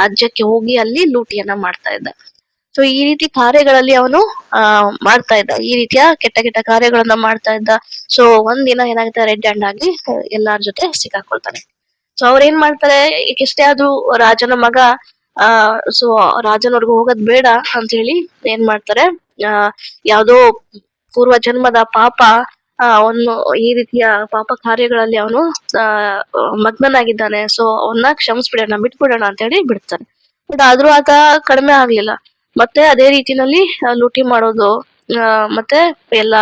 ರಾಜ್ಯಕ್ಕೆ ಹೋಗಿ ಅಲ್ಲಿ ಲೂಟಿಯನ್ನ ಮಾಡ್ತಾ ಇದ್ದ. ಸೊ ಈ ರೀತಿ ಕಾರ್ಯಗಳಲ್ಲಿ ಅವನು ಮಾಡ್ತಾ ಇದ್ದ, ಈ ರೀತಿಯ ಕೆಟ್ಟ ಕಾರ್ಯಗಳನ್ನ ಮಾಡ್ತಾ ಇದ್ದ. ಸೊ ಒಂದಿನ ಏನಾಗುತ್ತೆ, ರೆಡ್ ಹ್ಯಾಂಡ್ ಆಗಿ ಎಲ್ಲಾರ ಜೊತೆ ಸಿಕ್ಕಾಕೊಳ್ತಾನೆ. ಸೊ ಅವ್ರ ಏನ್ ಮಾಡ್ತಾರೆ, ಎಷ್ಟೇ ಆದ್ರೂ ರಾಜನ ಮಗ, ಸೊ ರಾಜನವರ್ಗು ಹೋಗೋದ್ ಬೇಡ ಅಂತ ಹೇಳಿ ಏನ್ ಮಾಡ್ತಾರೆ, ಯಾವ್ದೋ ಪೂರ್ವ ಜನ್ಮದ ಪಾಪ, ಅವನು ಈ ರೀತಿಯ ಪಾಪ ಕಾರ್ಯಗಳಲ್ಲಿ ಅವನು ಮಗ್ನನಾಗಿದ್ದಾನೆ. ಸೊ ಅವನ್ನ ಕ್ಷಮಿಸ್ಬಿಡೋಣ, ಬಿಟ್ಬಿಡೋಣ ಅಂತ ಹೇಳಿ ಬಿಡ್ತಾನೆ. ಬಟ್ ಆದ್ರೂ ಆತ ಕಡಿಮೆ ಆಗ್ಲಿಲ್ಲ. ಮತ್ತೆ ಅದೇ ರೀತಿನಲ್ಲಿ ಲೂಟಿ ಮಾಡೋದು, ಮತ್ತೆ ಎಲ್ಲ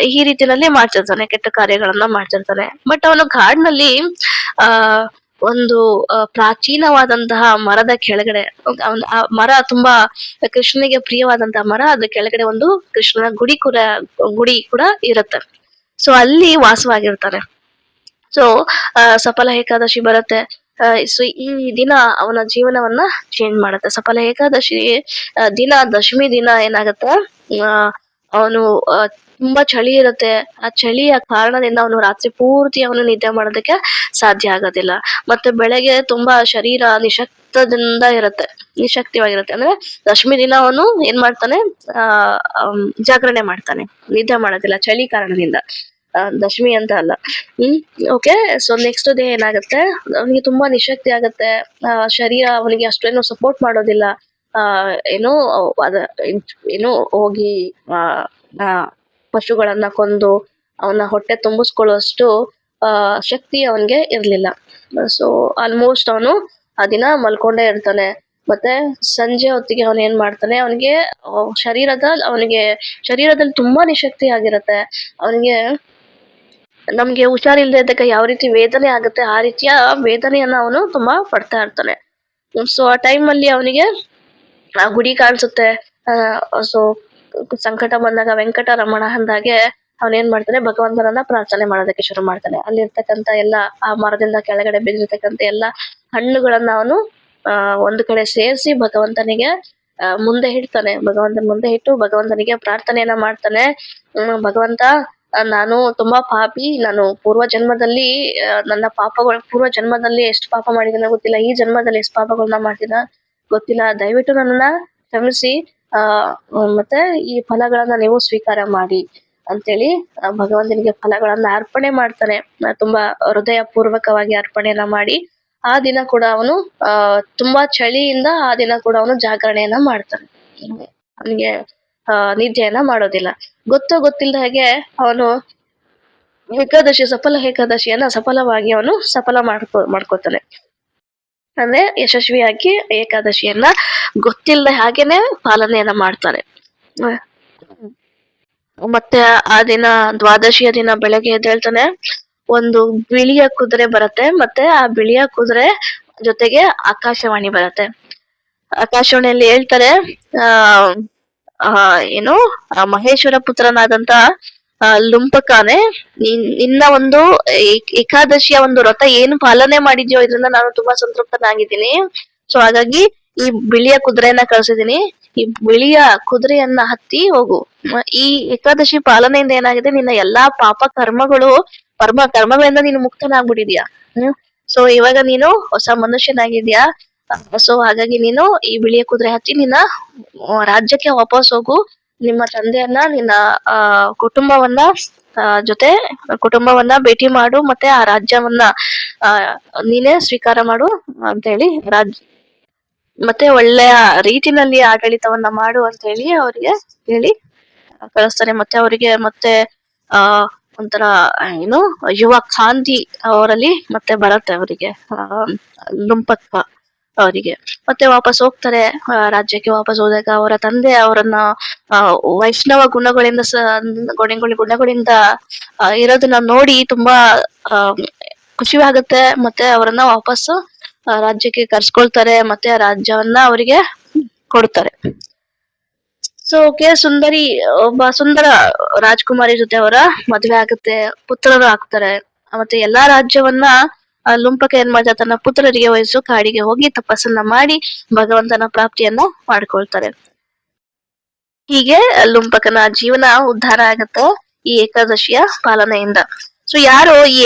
ಈ ರೀತಿನಲ್ಲಿ ಮಾಡ್ತಿರ್ತಾನೆ, ಕೆಟ್ಟ ಕಾರ್ಯಗಳನ್ನ ಮಾಡ್ತಿರ್ತಾನೆ. ಬಟ್ ಅವನು ಕಾಡಿನಲ್ಲಿ ಒಂದು ಪ್ರಾಚೀನವಾದಂತಹ ಮರದ ಕೆಳಗಡೆ, ಆ ಮರ ತುಂಬಾ ಕೃಷ್ಣನಿಗೆ ಪ್ರಿಯವಾದಂತಹ ಮರ, ಅದ್ರ ಕೆಳಗಡೆ ಒಂದು ಕೃಷ್ಣನ ಗುಡಿ ಕೂಡ ಇರುತ್ತೆ. ಸೊ ಅಲ್ಲಿ ವಾಸವಾಗಿರ್ತಾನೆ. ಸೊ ಸಫಲ ಏಕಾದಶಿ ಬರುತ್ತೆ. ಸೊ ಈ ದಿನ ಅವನ ಜೀವನವನ್ನ ಚೇಂಜ್ ಮಾಡುತ್ತೆ. ಸಫಲ ಏಕಾದಶಿ ದಿನ, ದಶಮಿ ದಿನ ಏನಾಗತ್ತೆ, ಅವನು ತುಂಬಾ ಚಳಿ ಇರುತ್ತೆ. ಆ ಚಳಿಯ ಕಾರಣದಿಂದ ಅವನು ರಾತ್ರಿ ಪೂರ್ತಿ ಅವನು ನಿದ್ದೆ ಮಾಡೋದಕ್ಕೆ ಸಾಧ್ಯ ಆಗೋದಿಲ್ಲ. ಮತ್ತೆ ಬೆಳಗ್ಗೆ ತುಂಬಾ ಶರೀರ ನಿಶಕ್ತಿವಾಗಿರುತ್ತೆ. ಅಂದ್ರೆ ದಶಮಿ ದಿನ ಅವನು ಏನ್ ಮಾಡ್ತಾನೆ, ಜಾಗರಣೆ ಮಾಡ್ತಾನೆ, ನಿದ್ದೆ ಮಾಡೋದಿಲ್ಲ ಚಳಿ ಕಾರಣದಿಂದ. ದಶಮಿ ಅಂತ ಅಲ್ಲ. ಓಕೆ. ಸೊ ನೆಕ್ಸ್ಟ್ ಡೇ ಏನಾಗುತ್ತೆ, ಅವನಿಗೆ ತುಂಬಾ ನಿಶಕ್ತಿ ಆಗತ್ತೆ. ಶರೀರ ಅವನಿಗೆ ಅಷ್ಟೇನು ಸಪೋರ್ಟ್ ಮಾಡೋದಿಲ್ಲ. ಏನು ಹೋಗಿ ಪಶುಗಳನ್ನ ಕೊಂದು ಅವನ ಹೊಟ್ಟೆ ತುಂಬಿಸ್ಕೊಳ್ಳುವಷ್ಟು ಶಕ್ತಿ ಅವನ್ಗೆ ಇರ್ಲಿಲ್ಲ. ಸೊ ಆಲ್ಮೋಸ್ಟ್ ಅವನು ಆ ದಿನ ಮಲ್ಕೊಂಡೇ ಇರ್ತಾನೆ. ಮತ್ತೆ ಸಂಜೆ ಹೊತ್ತಿಗೆ ಅವನ್ ಏನ್ ಮಾಡ್ತಾನೆ, ಅವನಿಗೆ ಶರೀರದಲ್ಲಿ ತುಂಬಾ ನಿಶಕ್ತಿ ಆಗಿರತ್ತೆ. ಅವನಿಗೆ ನಮ್ಗೆ ಹುಷಾರಿಲ್ದೆ ಇದ್ದಾಗ ಯಾವ ರೀತಿ ವೇದನೆ ಆಗುತ್ತೆ, ಆ ರೀತಿಯ ವೇದನೆಯನ್ನ ಅವನು ತುಂಬಾ ಪಡ್ತಾ ಇರ್ತಾನೆ. ಸೊ ಆ ಟೈಮ್ ಅಲ್ಲಿ ಅವನಿಗೆ ಆ ಗುಡಿ ಕಾಣಿಸುತ್ತೆ. ಸೊ ಸಂಕಟ ಬಂದಾಗ ವೆಂಕಟರಮಣ ಅಂದಾಗೆ ಅವನೇನ್ ಮಾಡ್ತಾನೆ, ಭಗವಂತನನ್ನ ಪ್ರಾರ್ಥನೆ ಮಾಡೋದಕ್ಕೆ ಶುರು ಮಾಡ್ತಾನೆ. ಅಲ್ಲಿರ್ತಕ್ಕಂತ ಆ ಮರದಿಂದ ಕೆಳಗಡೆ ಬಿದ್ದಿರ್ತಕ್ಕಂತ ಎಲ್ಲಾ ಹಣ್ಣುಗಳನ್ನ ಅವನು ಒಂದು ಕಡೆ ಸೇರಿಸಿ ಭಗವಂತನಿಗೆ ಮುಂದೆ ಇಡ್ತಾನೆ. ಭಗವಂತನ ಮುಂದೆ ಇಟ್ಟು ಭಗವಂತನಿಗೆ ಪ್ರಾರ್ಥನೆಯನ್ನ ಮಾಡ್ತಾನೆ. ಭಗವಂತ, ನಾನು ತುಂಬಾ ಪಾಪಿ, ನಾನು ಪೂರ್ವ ಜನ್ಮದಲ್ಲಿ ಎಷ್ಟು ಪಾಪ ಮಾಡಿದೀನ ಗೊತ್ತಿಲ್ಲ, ಈ ಜನ್ಮದಲ್ಲಿ ಎಷ್ಟು ಪಾಪಗಳನ್ನ ಮಾಡ್ತೀನ ಗೊತ್ತಿಲ್ಲ, ದಯವಿಟ್ಟು ನನ್ನನ್ನ ಕ್ಷಮಿಸಿ, ಮತ್ತೆ ಈ ಫಲಗಳನ್ನ ನೀವು ಸ್ವೀಕಾರ ಮಾಡಿ ಅಂತೇಳಿ ಭಗವಂತನಿಗೆ ಫಲಗಳನ್ನ ಅರ್ಪಣೆ ಮಾಡ್ತಾನೆ. ತುಂಬಾ ಹೃದಯ ಪೂರ್ವಕವಾಗಿ ಅರ್ಪಣೆಯನ್ನ ಮಾಡಿ ಆ ದಿನ ಕೂಡ ಅವನು ತುಂಬಾ ಚಳಿಯಿಂದ ಆ ದಿನ ಕೂಡ ಅವನು ಜಾಗರಣೆಯನ್ನ ಮಾಡ್ತಾನೆ. ಅವನಿಗೆ ನಿದ್ದೆಯನ್ನ ಮಾಡೋದಿಲ್ಲ. ಗೊತ್ತಿಲ್ಲದ ಹಾಗೆ ಅವನು ಏಕಾದಶಿಯನ್ನ ಸಫಲವಾಗಿ ಅವನು ಮಾಡ್ಕೋತಾನೆ. ಅಂದ್ರೆ ಯಶಸ್ವಿಯಾಗಿ ಏಕಾದಶಿಯನ್ನ ಗೊತ್ತಿಲ್ಲದೆ ಹಾಗೇನೆ ಪಾಲನೆಯನ್ನ ಮಾಡ್ತಾನೆ. ಮತ್ತೆ ಆ ದಿನ ದ್ವಾದಶಿಯ ದಿನ ಬೆಳಗ್ಗೆ ಎದ್ದೇಳ್ತಾನೆ. ಒಂದು ಬಿಳಿಯ ಕುದುರೆ ಬರುತ್ತೆ, ಮತ್ತೆ ಆ ಬಿಳಿಯ ಕುದುರೆ ಜೊತೆಗೆ ಆಕಾಶವಾಣಿ ಬರುತ್ತೆ. ಆಕಾಶವಾಣಿಯಲ್ಲಿ ಹೇಳ್ತಾರೆ, ಆ ಏನು ಮಹೇಶ್ವರ ಪುತ್ರನಾದಂತ ಲುಂಪಕಾನೆ, ನಿನ್ನ ಒಂದು ಏಕಾದಶಿಯ ಒಂದು ವ್ರತ ಏನು ಪಾಲನೆ ಮಾಡಿದ್ಯೋ ಇದರಿಂದ ನಾನು ತುಂಬಾ ಸಂತೃಪ್ತನಾಗಿದ್ದೀನಿ. ಸೊ ಹಾಗಾಗಿ ಈ ಬಿಳಿಯ ಕುದುರೆಯನ್ನ ಕಳ್ಸಿದೀನಿ, ಈ ಬಿಳಿಯ ಕುದುರೆಯನ್ನ ಹತ್ತಿ ಹೋಗು. ಈ ಏಕಾದಶಿ ಪಾಲನೆಯಿಂದ ಏನಾಗಿದೆ, ನಿನ್ನ ಎಲ್ಲಾ ಪಾಪ ಕರ್ಮಗಳು ಕರ್ಮಗಳಿಂದ ನೀನು ಮುಕ್ತನಾಗ್ಬಿಟ್ಟಿದ್ಯಾ. ಸೊ ಇವಾಗ ನೀನು ಹೊಸ ಮನುಷ್ಯನಾಗಿದ್ಯಾ. ಸೊ ಹಾಗಾಗಿ ನೀನು ಈ ಬಿಳಿಯ ಕುದುರೆ ಹತ್ತಿ ನಿನ್ನ ರಾಜ್ಯಕ್ಕೆ ವಾಪಸ್ ಹೋಗು. ನಿಮ್ಮ ತಂದೆಯನ್ನ, ನಿನ್ನ ಕುಟುಂಬವನ್ನ ಕುಟುಂಬವನ್ನ ಭೇಟಿ ಮಾಡು, ಮತ್ತೆ ಆ ರಾಜ್ಯವನ್ನ ನೀನೇ ಸ್ವೀಕಾರ ಮಾಡು ಅಂತ ಹೇಳಿ ಮತ್ತೆ ಒಳ್ಳೆಯ ರೀತಿನಲ್ಲಿ ಆಡಳಿತವನ್ನ ಮಾಡು ಅಂತ ಹೇಳಿ ಅವರಿಗೆ ಹೇಳಿ ಕಳಿಸ್ತಾರೆ. ಮತ್ತೆ ಅವರಿಗೆ ಮತ್ತೆ ಒಂಥರ ಏನು ಯುವ ಕಾಂತಿ ಅವರಲ್ಲಿ ಮತ್ತೆ ಬರುತ್ತೆ ಅವರಿಗೆ, ಲುಂಪಕ್ಕ ಅವರಿಗೆ. ಮತ್ತೆ ವಾಪಸ್ ಹೋಗ್ತಾರೆ. ರಾಜ್ಯಕ್ಕೆ ವಾಪಸ್ ಹೋದಾಗ ಅವರ ತಂದೆ ಅವರನ್ನ ವೈಷ್ಣವ ಗುಣಗಳಿಂದ ಇರೋದನ್ನ ನೋಡಿ ತುಂಬಾ ಖುಷಿಯಾಗುತ್ತೆ. ಮತ್ತೆ ಅವರನ್ನ ವಾಪಸ್ ರಾಜ್ಯಕ್ಕೆ ಕರ್ಸ್ಕೊಳ್ತಾರೆ, ಮತ್ತೆ ಆ ರಾಜ್ಯವನ್ನ ಅವರಿಗೆ ಕೊಡ್ತಾರೆ. ಸೊ ಸುಂದರಿ ಒಬ್ಬ ಸುಂದರ ರಾಜ್ಕುಮಾರಿ ಜೊತೆ ಅವರ ಮದುವೆ ಆಗುತ್ತೆ, ಪುತ್ರರು ಆಗ್ತಾರೆ. ಮತ್ತೆ ಎಲ್ಲಾ ರಾಜ್ಯವನ್ನ ಲುಂಪಕ ಏನ್ ಮಾಡ್ತಾರೆ, ತನ್ನ ಪುತ್ರರಿಗೆ ವಹಿಸು, ಕಾಡಿಗೆ ಹೋಗಿ ತಪಸ್ಸನ್ನ ಮಾಡಿ ಭಗವಂತನ ಪ್ರಾಪ್ತಿಯನ್ನ ಮಾಡ್ಕೊಳ್ತಾರೆ. ಹೀಗೆ ಲುಂಪಕನ ಜೀವನ ಉದ್ಧಾರ ಆಗತ್ತೆ ಈ ಏಕಾದಶಿಯ ಪಾಲನೆಯಿಂದ. ಸೊ ಯಾರು ಈ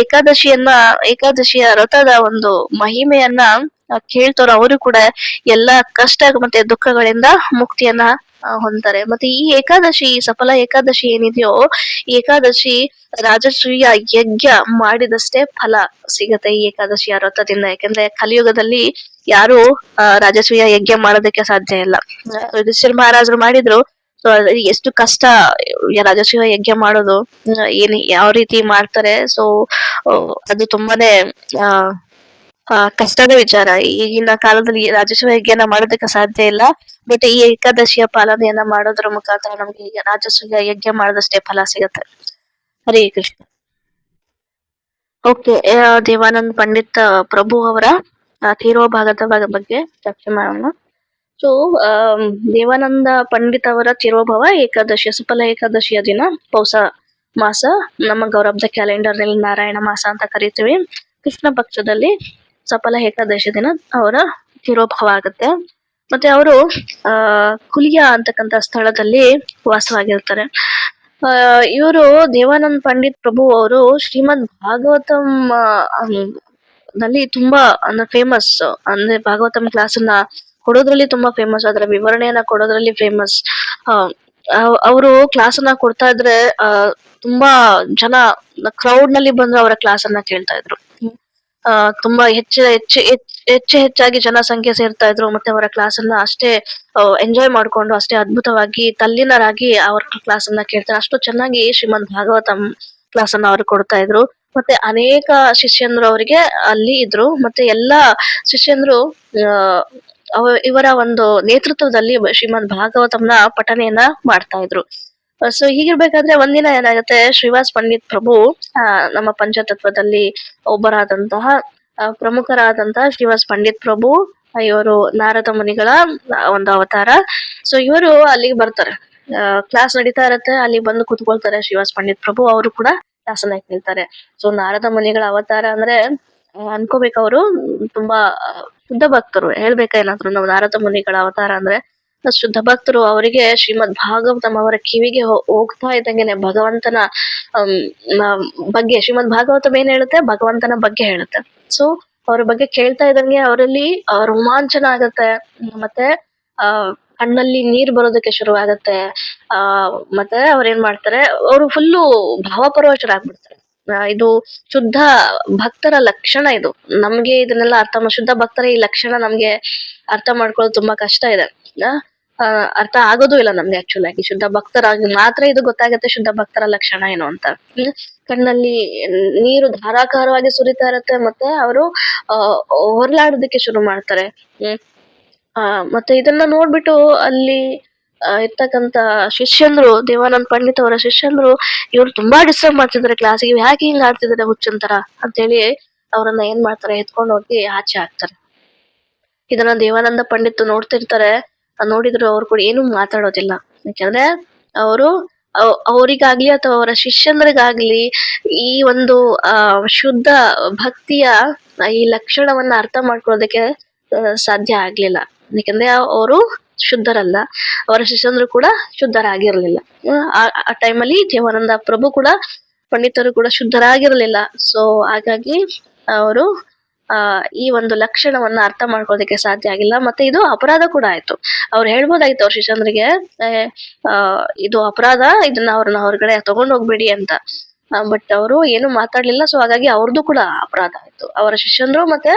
ಏಕಾದಶಿಯ ವ್ರತದ ಒಂದು ಮಹಿಮೆಯನ್ನ ಕೇಳ್ತಾರೋ ಅವರು ಕೂಡ ಎಲ್ಲಾ ಕಷ್ಟ ಮತ್ತೆ ದುಃಖಗಳಿಂದ ಮುಕ್ತಿಯನ್ನ ಹೊಂದ್ತಾರೆ. ಮತ್ತೆ ಈ ಏಕಾದಶಿ, ಸಫಲ ಏಕಾದಶಿ ಏನಿದೆಯೋ, ಈ ಏಕಾದಶಿ ರಾಜಶ್ರೀಯ ಯಜ್ಞ ಮಾಡಿದಷ್ಟೇ ಫಲ ಸಿಗತ್ತೆ ಈ ಏಕಾದಶಿಯ ವ್ರತದಿಂದ. ಯಾಕಂದ್ರೆ ಕಲಿಯುಗದಲ್ಲಿ ಯಾರು ರಾಜಶ್ರೀಯ ಯಜ್ಞ ಮಾಡೋದಕ್ಕೆ ಸಾಧ್ಯ ಇಲ್ಲ. ಯುಧಿಷ್ಠಿರ ಮಹಾರಾಜರು ಮಾಡಿದ್ರು. ಸೊ ಎಷ್ಟು ಕಷ್ಟ ರಾಜಶ್ರೀಯ ಯಜ್ಞ ಮಾಡೋದು, ಯಾವ ರೀತಿ ಮಾಡ್ತಾರೆ. ಸೊ ಅದು ತುಂಬಾನೇ ಕಷ್ಟದ ವಿಚಾರ. ಈಗಿನ ಕಾಲದಲ್ಲಿ ರಾಜಶ್ರೀಯ ಯಜ್ಞನ ಮಾಡೋದಕ್ಕೆ ಸಾಧ್ಯ ಇಲ್ಲ. ಬಟ್ ಈ ಏಕಾದಶಿಯ ಪಾಲನೆಯನ್ನ ಮಾಡೋದ್ರ ಮುಖಾಂತರ ನಮ್ಗೆ ಈಗ ರಾಜಶ್ರೀಯ ಯಜ್ಞ ಮಾಡಿದಷ್ಟೇ ಫಲ ಸಿಗತ್ತೆ. ಹರೇ ಕೃಷ್ಣ. ಓಕೆ, ದೇವಾನಂದ್ ಪಂಡಿತ್ ಪ್ರಭು ಅವರ ತೀರೋಭಾಗದ ಬಗ್ಗೆ ಚರ್ಚೆ ಮಾಡೋಣ. ಸೊ ದೇವಾನಂದ ಪಂಡಿತ್ ಅವರ ತಿರೋಭವ ಏಕಾದಶಿ, ಸಫಲ ಏಕಾದಶಿಯ ದಿನ ಪೌಷ ಮಾಸ, ನಮ್ಮ ಗೌರವದ ಕ್ಯಾಲೆಂಡರ್ ನಲ್ಲಿ ನಾರಾಯಣ ಮಾಸ ಅಂತ ಕರಿತೀವಿ. ಕೃಷ್ಣ ಪಕ್ಷದಲ್ಲಿ ಸಫಲ ಏಕಾದಶಿ ದಿನ ಅವರ ತಿರೋಭವ ಆಗುತ್ತೆ. ಮತ್ತೆ ಅವರು ಕುಲಿಯ ಅಂತಕ್ಕಂತ ಸ್ಥಳದಲ್ಲಿ ವಾಸವಾಗಿರ್ತಾರೆ. ಇವರು ದೇವಾನಂದ್ ಪಂಡಿತ್ ಪ್ರಭು ಅವರು ಶ್ರೀಮದ್ ಭಾಗವತಂ ನಲ್ಲಿ ತುಂಬಾ ಅಂದ್ರೆ ಫೇಮಸ್. ಅಂದ್ರೆ ಭಾಗವತಂ ಕ್ಲಾಸ್ ಅನ್ನ ಕೊಡೋದ್ರಲ್ಲಿ ತುಂಬಾ ಫೇಮಸ್, ಅದರ ವಿವರಣೆಯನ್ನ ಕೊಡೋದ್ರಲ್ಲಿ ಫೇಮಸ್. ಅವರು ಕ್ಲಾಸ್ ಅನ್ನ ಕೊಡ್ತಾ ಇದ್ರೆ ತುಂಬಾ ಜನ ಕ್ರೌಡ್ ನಲ್ಲಿ ಬಂದು ಅವರ ಕ್ಲಾಸ್ ಅನ್ನ ಕೇಳ್ತಾ ಇದ್ರು. ತುಂಬಾ ಹೆಚ್ಚಾಗಿ ಜನಸಂಖ್ಯೆ ಸೇರ್ತಾ ಇದ್ರು. ಮತ್ತೆ ಅವರ ಕ್ಲಾಸ್ ಅನ್ನ ಅಷ್ಟೇ ಎಂಜಾಯ್ ಮಾಡ್ಕೊಂಡು, ಅಷ್ಟೇ ಅದ್ಭುತವಾಗಿ ತಲ್ಲೀನರಾಗಿ ಅವರ ಕ್ಲಾಸ್ ಅನ್ನ ಕೇಳ್ತಾರೆ. ಅಷ್ಟು ಚೆನ್ನಾಗಿ ಶ್ರೀಮದ್ ಭಾಗವತಂ ಕ್ಲಾಸ್ ಅನ್ನ ಅವ್ರು ಕೊಡ್ತಾ ಇದ್ರು. ಮತ್ತೆ ಅನೇಕ ಶಿಷ್ಯಂದ್ರು ಅವರಿಗೆ ಅಲ್ಲಿ ಇದ್ರು. ಮತ್ತೆ ಎಲ್ಲಾ ಶಿಷ್ಯಂದ್ರು ಇವರ ಒಂದು ನೇತೃತ್ವದಲ್ಲಿ ಶ್ರೀಮದ್ ಭಾಗವತಂನ ಪಠನೆಯನ್ನ ಮಾಡ್ತಾ ಇದ್ರು. ಸೊ ಹೀಗಿರ್ಬೇಕಾದ್ರೆ ಒಂದಿನ ಏನಾಗುತ್ತೆ, ಶ್ರೀವಾಸ್ ಪಂಡಿತ್ ಪ್ರಭು ನಮ್ಮ ಪಂಚತತ್ವದಲ್ಲಿ ಒಬ್ಬರಾದಂತಹ ಪ್ರಮುಖರಾದಂತಹ ಶ್ರೀವಾಸ್ ಪಂಡಿತ್ ಪ್ರಭು, ಇವರು ನಾರದ ಮುನಿಗಳ ಒಂದು ಅವತಾರ. ಸೊ ಇವರು ಅಲ್ಲಿಗೆ ಬರ್ತಾರೆ. ಕ್ಲಾಸ್ ನಡೀತಾ ಇರತ್ತೆ, ಅಲ್ಲಿ ಬಂದು ಕೂತ್ಕೊಳ್ತಾರೆ ಶ್ರೀವಾಸ್ ಪಂಡಿತ್ ಪ್ರಭು. ಅವರು ಕೂಡ ಕ್ಲಾಸ್ ಅನ್ನ ಕೇಳ್ತಾರೆ. ಸೊ ನಾರದ ಮುನಿಗಳ ಅವತಾರ ಅಂದ್ರೆ ಅನ್ಕೋಬೇಕು ಅವರು ತುಂಬಾ ಶುದ್ಧ ಭಕ್ತರು. ಹೇಳ್ಬೇಕಾ ನಾವು ನಾರದ ಮುನಿಗಳ ಅವತಾರ ಅಂದ್ರೆ ಶುದ್ಧ ಭಕ್ತರು. ಅವರಿಗೆ ಶ್ರೀಮದ್ ಭಾಗವತಂ ಅವರ ಕಿವಿಗೆ ಹೋಗ್ತಾ ಇದ್ದಂಗೆನೆ ಭಗವಂತನ ಬಗ್ಗೆ, ಶ್ರೀಮದ್ ಭಾಗವತಂ ಏನ್ ಹೇಳುತ್ತೆ, ಭಗವಂತನ ಬಗ್ಗೆ ಹೇಳುತ್ತೆ. ಸೊ ಅವ್ರ ಬಗ್ಗೆ ಕೇಳ್ತಾ ಇದ್ದಂಗೆ ಅವರಲ್ಲಿ ರೋಮಾಂಚನ ಆಗತ್ತೆ. ಮತ್ತೆ ಕಣ್ಣಲ್ಲಿ ನೀರ್ ಬರೋದಕ್ಕೆ ಶುರು ಆಗತ್ತೆ. ಮತ್ತೆ ಅವ್ರೇನ್ ಮಾಡ್ತಾರೆ, ಅವರು ಫುಲ್ಲು ಭಾವಪರವಶರಾಗ್ಬಿಡ್ತಾರೆ. ಇದು ಶುದ್ಧ ಭಕ್ತರ ಲಕ್ಷಣ. ಇದು ನಮ್ಗೆ ಇದನ್ನೆಲ್ಲ ಶುದ್ಧ ಭಕ್ತರ ಈ ಲಕ್ಷಣ ನಮ್ಗೆ ಅರ್ಥ ಮಾಡ್ಕೊಳ್ಳೋದು ತುಂಬಾ ಕಷ್ಟ ಇದೆ. ಅರ್ಥ ಆಗೋದು ಇಲ್ಲ ನಮ್ಗೆ ಆಕ್ಚುಲ್ ಆಗಿ. ಶುದ್ಧ ಭಕ್ತರಾಗಿ ಮಾತ್ರ ಇದು ಗೊತ್ತಾಗತ್ತೆ ಶುದ್ಧ ಭಕ್ತರ ಲಕ್ಷಣ ಏನು ಅಂತ. ಕಣ್ಣಲ್ಲಿ ನೀರು ಧಾರಾಕಾರವಾಗಿ ಸುರಿತಾ ಇರತ್ತೆ, ಮತ್ತೆ ಅವರು ಹೊರಲಾಡೋದಕ್ಕೆ ಶುರು ಮಾಡ್ತಾರೆ. ಮತ್ತೆ ಇದನ್ನ ನೋಡ್ಬಿಟ್ಟು ಅಲ್ಲಿ ಇರ್ತಕ್ಕಂತ ಶಿಷ್ಯಂದ್ರು, ದೇವಾನಂದ್ ಪಂಡಿತ್ ಅವರ ಶಿಷ್ಯಂದ್ರು, ಇವ್ರು ತುಂಬಾ ಡಿಸ್ಟರ್ಬ್ ಮಾಡ್ತಿದಾರೆ ಕ್ಲಾಸಿಗೆ, ಯಾಕೆ ಹಿಂಗ್ ಆಡ್ತಿದಾರೆ ಹುಚ್ಚಂತರ ಅಂತೇಳಿ ಅವ್ರನ್ನ ಏನ್ ಮಾಡ್ತಾರೆ, ಎತ್ಕೊಂಡು ಹೋಗಿ ಆಚೆ ಹಾಕ್ತಾರೆ. ಇದನ್ನ ದೇವಾನಂದ ಪಂಡಿತ್ ನೋಡ್ತಿರ್ತಾರೆ. ನೋಡಿದ್ರು ಅವ್ರು ಕೂಡ ಏನು ಮಾತಾಡೋದಿಲ್ಲ. ಯಾಕಂದ್ರೆ ಅವರು ಅವರಿಗಾಗ್ಲಿ ಅಥವಾ ಅವರ ಶಿಷ್ಯಂದ್ರಿಗಾಗ್ಲಿ ಈ ಒಂದು ಶುದ್ಧ ಭಕ್ತಿಯ ಈ ಲಕ್ಷಣವನ್ನ ಅರ್ಥ ಮಾಡ್ಕೊಳ್ಳೋದಕ್ಕೆ ಸಾಧ್ಯ ಆಗ್ಲಿಲ್ಲ. ಯಾಕಂದ್ರೆ ಅವರು ಶುದ್ಧರಲ್ಲ, ಅವರ ಶಿಷ್ಯಂದ್ರು ಕೂಡ ಶುದ್ಧರಾಗಿರ್ಲಿಲ್ಲ. ಆ ಟೈಮಲ್ಲಿ ದೇವಾನಂದ ಪ್ರಭು ಕೂಡ, ಪಂಡಿತರು ಕೂಡ ಶುದ್ಧರಾಗಿರ್ಲಿಲ್ಲ. ಸೊ ಹಾಗಾಗಿ ಅವರು ಈ ಒಂದು ಲಕ್ಷಣವನ್ನ ಅರ್ಥ ಮಾಡ್ಕೊಳ್ಳೋದಕ್ಕೆ ಸಾಧ್ಯ ಆಗಿಲ್ಲ. ಮತ್ತೆ ಇದು ಅಪರಾಧ ಕೂಡ ಆಯ್ತು. ಅವ್ರು ಹೇಳ್ಬೋದಾಗಿತ್ತು ಅವ್ರ ಶಿಷ್ಯಂದ್ರಿಗೆ, ಇದು ಅಪರಾಧ, ಇದನ್ನ ಅವ್ರನ್ನ ಹೊರಗಡೆ ತಗೊಂಡ್ ಹೋಗ್ಬೇಡಿ ಅಂತ. ಬಟ್ ಅವರು ಏನು ಮಾತಾಡ್ಲಿಲ್ಲ. ಸೊ ಹಾಗಾಗಿ ಅವ್ರದ್ದು ಕೂಡ ಅಪರಾಧ ಆಯ್ತು. ಅವರ ಶಿಷ್ಯಂದ್ರು ಮತ್ತೆ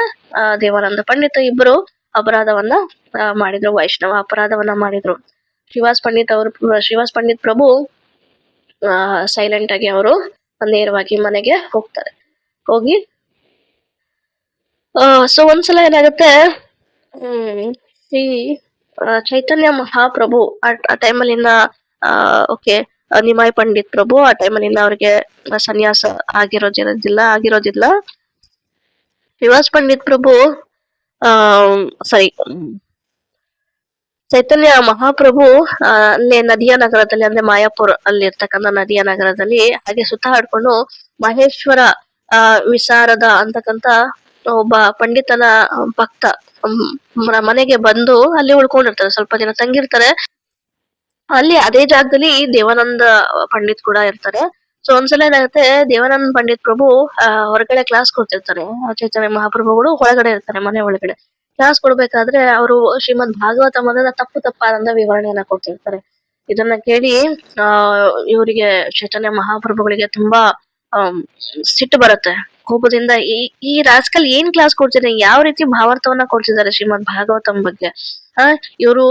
ದೇವಾನಂದ ಪಂಡಿತ ಇಬ್ಬರು ಅಪರಾಧವನ್ನ ಮಾಡಿದ್ರು, ವೈಷ್ಣವ ಅಪರಾಧವನ್ನ ಮಾಡಿದ್ರು. ಶ್ರೀವಾಸ್ ಪಂಡಿತ್ ಪ್ರಭು ಸೈಲೆಂಟ್ ಆಗಿ ಅವರು ನೇರವಾಗಿ ಮನೆಗೆ ಹೋಗ್ತಾರೆ. ಹೋಗಿ ಸೊ ಒಂದ್ಸಲ ಏನಾಗುತ್ತೆ, ಶ್ರೀ ಚೈತನ್ಯ ಮಹಾಪ್ರಭು ಆ ಟೈಮಲ್ಲಿ ಓಕೆ, ನಿಮಾಯ್ ಪಂಡಿತ್ ಪ್ರಭು ಆ ಟೈಮಲ್ಲಿ ಅವ್ರಿಗೆ ಸನ್ಯಾಸ ಆಗಿರೋದಿಲ್ಲ. ಶ್ರೀವಾಸ್ ಪಂಡಿತ್ ಪ್ರಭು ಚೈತನ್ಯ ಮಹಾಪ್ರಭು ಅಲ್ಲೇ ನದಿಯಾ ನಗರದಲ್ಲಿ, ಅಂದ್ರೆ ಮಾಯಾಪುರ್ ಅಲ್ಲಿ ಇರ್ತಕ್ಕಂಥ ನದಿಯಾ ನಗರದಲ್ಲಿ ಹಾಗೆ ಸುತ್ತಾಡ್ಕೊಂಡು ಮಹೇಶ್ವರ ವಿಶಾರದ ಅಂತಕ್ಕಂತ ಒಬ್ಬ ಪಂಡಿತನ ಭಕ್ತ ಮನೆಗೆ ಬಂದು ಅಲ್ಲಿ ಉಳ್ಕೊಂಡಿರ್ತಾರೆ, ಸ್ವಲ್ಪ ದಿನ ತಂಗಿರ್ತಾರೆ. ಅಲ್ಲಿ ಅದೇ ಜಾಗದಲ್ಲಿ ದೇವಾನಂದ ಪಂಡಿತ್ ಕೂಡ ಇರ್ತಾರೆ. ಸೊ ಒಂದ್ಸಲ ಏನಾಗುತ್ತೆ, ದೇವಾನಂದ ಪಂಡಿತ್ ಪ್ರಭು ಹೊರಗಡೆ ಕ್ಲಾಸ್ ಕೊಡ್ತಿರ್ತಾರೆ, ಚೈತನ್ಯ ಮಹಾಪ್ರಭುಗಳು ಒಳಗಡೆ ಇರ್ತಾರೆ, ಮನೆ ಒಳಗಡೆ ಕ್ಲಾಸ್ ಕೊಡ್ಬೇಕಾದ್ರೆ ಅವರು ಶ್ರೀಮದ್ ಭಾಗವತಮದ ತಪ್ಪಾದಂತ ವಿವರಣೆಯನ್ನ ಕೊಡ್ತಿರ್ತಾರೆ. ಇದನ್ನ ಕೇಳಿ ಇವರಿಗೆ ಚೈತನ್ಯ ಮಹಾಪ್ರಭುಗಳಿಗೆ ತುಂಬಾ ಸಿಟ್ಟು ಬರುತ್ತೆ, ಕೋಪದಿಂದ ಈ ರಾಸ್ಕಲ್ ಏನ್ ಕ್ಲಾಸ್ ಕೊಡ್ತಿದ್ದಾರೆ, ಯಾವ ರೀತಿ ಭಾವಾರ್ಥವನ್ನ ಕೊಡ್ತಿದ್ದಾರೆ ಶ್ರೀಮದ್ ಭಾಗವತಂ ಬಗ್ಗೆ. ಇವರು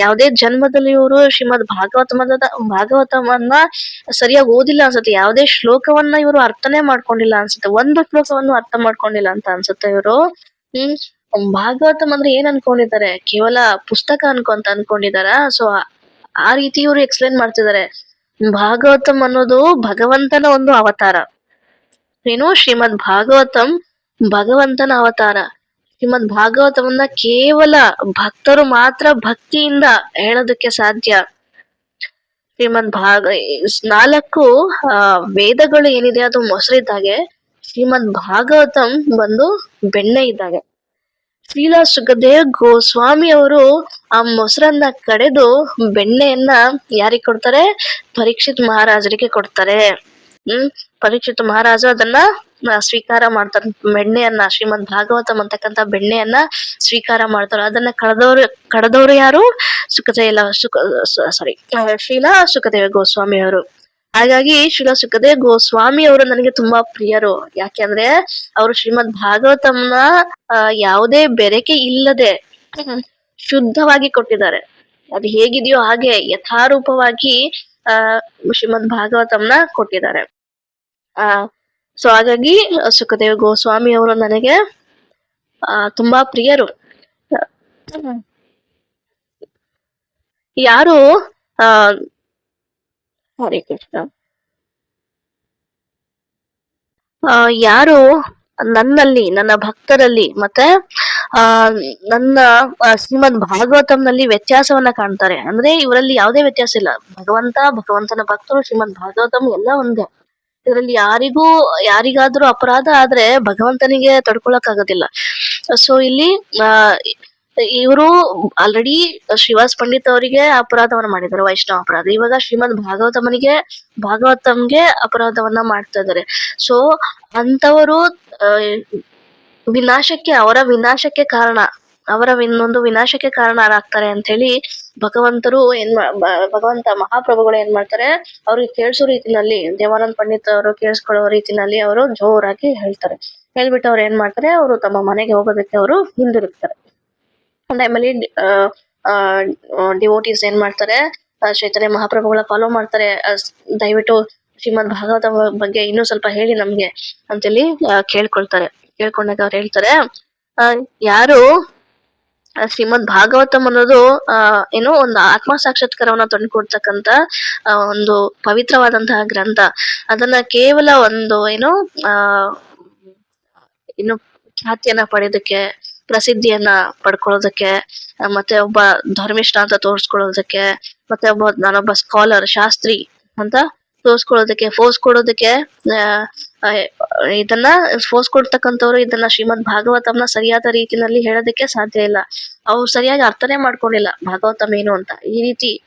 ಯಾವುದೇ ಜನ್ಮದಲ್ಲಿ ಇವರು ಶ್ರೀಮದ್ ಭಾಗವತಮನ್ನ ಸರಿಯಾಗಿ ಓದಿಲ್ಲ ಅನ್ಸುತ್ತೆ, ಯಾವುದೇ ಶ್ಲೋಕವನ್ನ ಇವರು ಅರ್ಥನೇ ಮಾಡ್ಕೊಂಡಿಲ್ಲ ಅನ್ಸುತ್ತೆ, ಒಂದು ಶ್ಲೋಕವನ್ನು ಅರ್ಥ ಮಾಡ್ಕೊಂಡಿಲ್ಲ ಅಂತ ಅನ್ಸುತ್ತೆ ಇವರು. ಭಾಗವತಂ ಅಂದ್ರೆ ಏನ್ ಅನ್ಕೊಂಡಿದ್ದಾರೆ, ಕೇವಲ ಪುಸ್ತಕ ಅನ್ಕೊಂಡಿದಾರ. ಸೊ ಆ ರೀತಿ ಇವರು ಎಕ್ಸ್ಪ್ಲೇನ್ ಮಾಡ್ತಿದ್ದಾರೆ. ಭಾಗವತಂ ಅನ್ನೋದು ಭಗವಂತನ ಒಂದು ಅವತಾರ. ಏನು, ಶ್ರೀಮದ್ ಭಾಗವತಂ ಭಗವಂತನ ಅವತಾರ. ಶ್ರೀಮದ್ ಭಾಗವತವನ್ನ ಕೇವಲ ಭಕ್ತರು ಮಾತ್ರ ಭಕ್ತಿಯಿಂದ ಹೇಳೋದಕ್ಕೆ ಸಾಧ್ಯ. ಶ್ರೀಮದ್ 4 ವೇದಗಳು ಏನಿದೆ ಅದು ಮೊಸರಿದ್ದಾಗೆ, ಶ್ರೀಮದ್ ಭಾಗವತಂ ಬಂದು ಬೆಣ್ಣೆ ಇದ್ದಾಗೆ. ಶ್ರೀಲ ಸುಖದೇವ್ ಗೋಸ್ವಾಮಿ ಅವರು ಆ ಮೊಸರನ್ನ ಕಡೆದು ಬೆಣ್ಣೆಯನ್ನ ಯಾರಿಗೆ ಕೊಡ್ತಾರೆ, ಪರೀಕ್ಷಿತ್ ಮಹಾರಾಜರಿಗೆ ಕೊಡ್ತಾರೆ. ಪರೀಕ್ಷಿತ್ ಮಹಾರಾಜ ಅದನ್ನ ಸ್ವೀಕಾರ ಮಾಡ್ತಾರೆ. ಬೆಣ್ಣೆಯನ್ನ, ಶ್ರೀಮದ್ ಭಾಗವತಂ ಅಂತಕ್ಕಂತ ಬೆಣ್ಣೆಯನ್ನ ಸ್ವೀಕಾರ ಮಾಡ್ತಾರೆ. ಅದನ್ನ ಕಡದವರು ಯಾರು, ಶ್ರೀಲ ಸುಖದೇವ ಗೋಸ್ವಾಮಿ ಅವರು. ಹಾಗಾಗಿ ಶ್ರೀಲ ಸುಖದೇವ್ ಗೋಸ್ವಾಮಿ ಅವರು ನನಗೆ ತುಂಬಾ ಪ್ರಿಯರು. ಯಾಕೆಂದ್ರೆ ಅವರು ಶ್ರೀಮದ್ ಭಾಗವತಂನ ಯಾವುದೇ ಬೆರಕೆ ಇಲ್ಲದೆ ಶುದ್ಧವಾಗಿ ಕೊಟ್ಟಿದ್ದಾರೆ. ಅದು ಹೇಗಿದೆಯೋ ಹಾಗೆ ಯಥಾರೂಪವಾಗಿ ಶ್ರೀಮದ್ ಭಾಗವತಂನ ಕೊಟ್ಟಿದ್ದಾರೆ. ಸೊ ಹಾಗಾಗಿ ಸುಖದೇವ್ ಗೋಸ್ವಾಮಿ ಅವರು ನನಗೆ ತುಂಬಾ ಪ್ರಿಯರು. ಯಾರು ಹರೇ ಕೃಷ್ಣ, ಯಾರು ನನ್ನಲ್ಲಿ, ನನ್ನ ಭಕ್ತರಲ್ಲಿ ಮತ್ತೆ ನನ್ನ ಶ್ರೀಮದ್ ಭಾಗವತಂನಲ್ಲಿ ವ್ಯತ್ಯಾಸವನ್ನ ಕಾಣ್ತಾರೆ. ಅಂದ್ರೆ ಇವರಲ್ಲಿ ಯಾವುದೇ ವ್ಯತ್ಯಾಸ ಇಲ್ಲ. ಭಗವಂತನ ಭಕ್ತರು, ಶ್ರೀಮದ್ ಭಾಗವತಂ ಎಲ್ಲ ಒಂದೇ. ಇದರಲ್ಲಿ ಯಾರಿಗಾದ್ರೂ ಅಪರಾಧ ಆದ್ರೆ ಭಗವಂತನಿಗೆ ತಡ್ಕೊಳಕ್ ಆಗೋದಿಲ್ಲ. ಸೊ ಇಲ್ಲಿ ಇವರು ಆಲ್ರೆಡಿ ಶ್ರೀವಾಸ್ ಪಂಡಿತ್ ಅವರಿಗೆ ಅಪರಾಧವನ್ನ ಮಾಡಿದ್ದಾರೆ, ವೈಷ್ಣವ ಅಪರಾಧ. ಇವಾಗ ಶ್ರೀಮದ್ ಭಾಗವತಂಗೆ ಅಪರಾಧವನ್ನ ಮಾಡ್ತಾ ಇದ್ದಾರೆ. ಸೊ ಅಂತವರು ಅವರ ವಿನಾಶಕ್ಕೆ ಕಾರಣ, ಇನ್ನೊಂದು ವಿನಾಶಕ್ಕೆ ಕಾರಣರಾಗ್ತಾರೆ ಅಂತ ಹೇಳಿ ಭಗವಂತ ಮಹಾಪ್ರಭುಗಳು ಏನ್ ಮಾಡ್ತಾರೆ, ಅವ್ರಿಗೆ ಕೇಳಿಸೋ ರೀತಿನಲ್ಲಿ, ದೇವಾನಂದ್ ಪಂಡಿತ್ ಅವರು ಕೇಳಿಸ್ಕೊಳ್ಳೋ ರೀತಿನಲ್ಲಿ ಅವರು ಜೋರಾಗಿ ಹೇಳ್ತಾರೆ. ಹೇಳ್ಬಿಟ್ಟು ಅವ್ರು ಏನ್ ಮಾಡ್ತಾರೆ, ಅವರು ತಮ್ಮ ಮನೆಗೆ ಹೋಗೋದಕ್ಕೆ ಅವರು ಹಿಂದಿರುಗ್ತಾರೆ. ಟೈಮಲ್ಲಿ ಡಿವೋಟೀಸ್ ಏನ್ ಮಾಡ್ತಾರೆ, ಚೈತನ್ಯ ಮಹಾಪ್ರಭುಗಳ ಫಾಲೋ ಮಾಡ್ತಾರೆ. ದಯವಿಟ್ಟು ಶ್ರೀಮದ್ ಭಾಗವತ ಬಗ್ಗೆ ಇನ್ನೂ ಸ್ವಲ್ಪ ಹೇಳಿ ನಮ್ಗೆ ಅಂತೇಳಿ ಕೇಳ್ಕೊಳ್ತಾರೆ. ಕೇಳ್ಕೊಂಡಾಗ ಅವ್ರು ಹೇಳ್ತಾರೆ, ಆ, ಯಾರು ಶ್ರೀಮದ್ ಭಾಗವತಂ ಅನ್ನೋದು ಏನು ಒಂದು ಆತ್ಮ ಸಾಕ್ಷಾತ್ಕಾರವನ್ನ ತಂದುಕೊಡ್ತಕ್ಕಂತ ಒಂದು ಪವಿತ್ರವಾದಂತಹ ಗ್ರಂಥ. ಅದನ್ನ ಕೇವಲ ಒಂದು ಆ ಇನ್ನು ಖ್ಯಾತಿಯನ್ನ ಪಡೆಯೋದಕ್ಕೆ, ಪ್ರಸಿದ್ಧಿಯನ್ನ ಪಡ್ಕೊಳ್ಳೋದಕ್ಕೆ, ಮತ್ತೆ ಒಬ್ಬ ಧರ್ಮಿಷ್ಠ ಅಂತ ತೋರ್ಸ್ಕೊಳ್ಳೋದಕ್ಕೆ, ಮತ್ತೆ ನಾನೊಬ್ಬ ಸ್ಕಾಲರ್, ಶಾಸ್ತ್ರಿ ಅಂತ ತೋರ್ಸ್ಕೊಳ್ಳೋದಕ್ಕೆ, ಫೋರ್ಸ್ ಕೊಡೋದಕ್ಕೆ, ಆ, ಇದನ್ನ ಫೋರ್ಸ್ ಕೊಡ್ತಕ್ಕಂಥವ್ರು ಇದನ್ನ ಶ್ರೀಮದ್ ಭಾಗವತಂನ ಸರಿಯಾದ ರೀತಿನಲ್ಲಿ ಹೇಳೋದಕ್ಕೆ ಸಾಧ್ಯ ಇಲ್ಲ. ಅವ್ರು ಸರಿಯಾಗಿ ಅರ್ಥನೇ ಮಾಡ್ಕೊಂಡಿಲ್ಲ ಭಾಗವತಂ ಏನು ಅಂತ. ಈ ರೀತಿ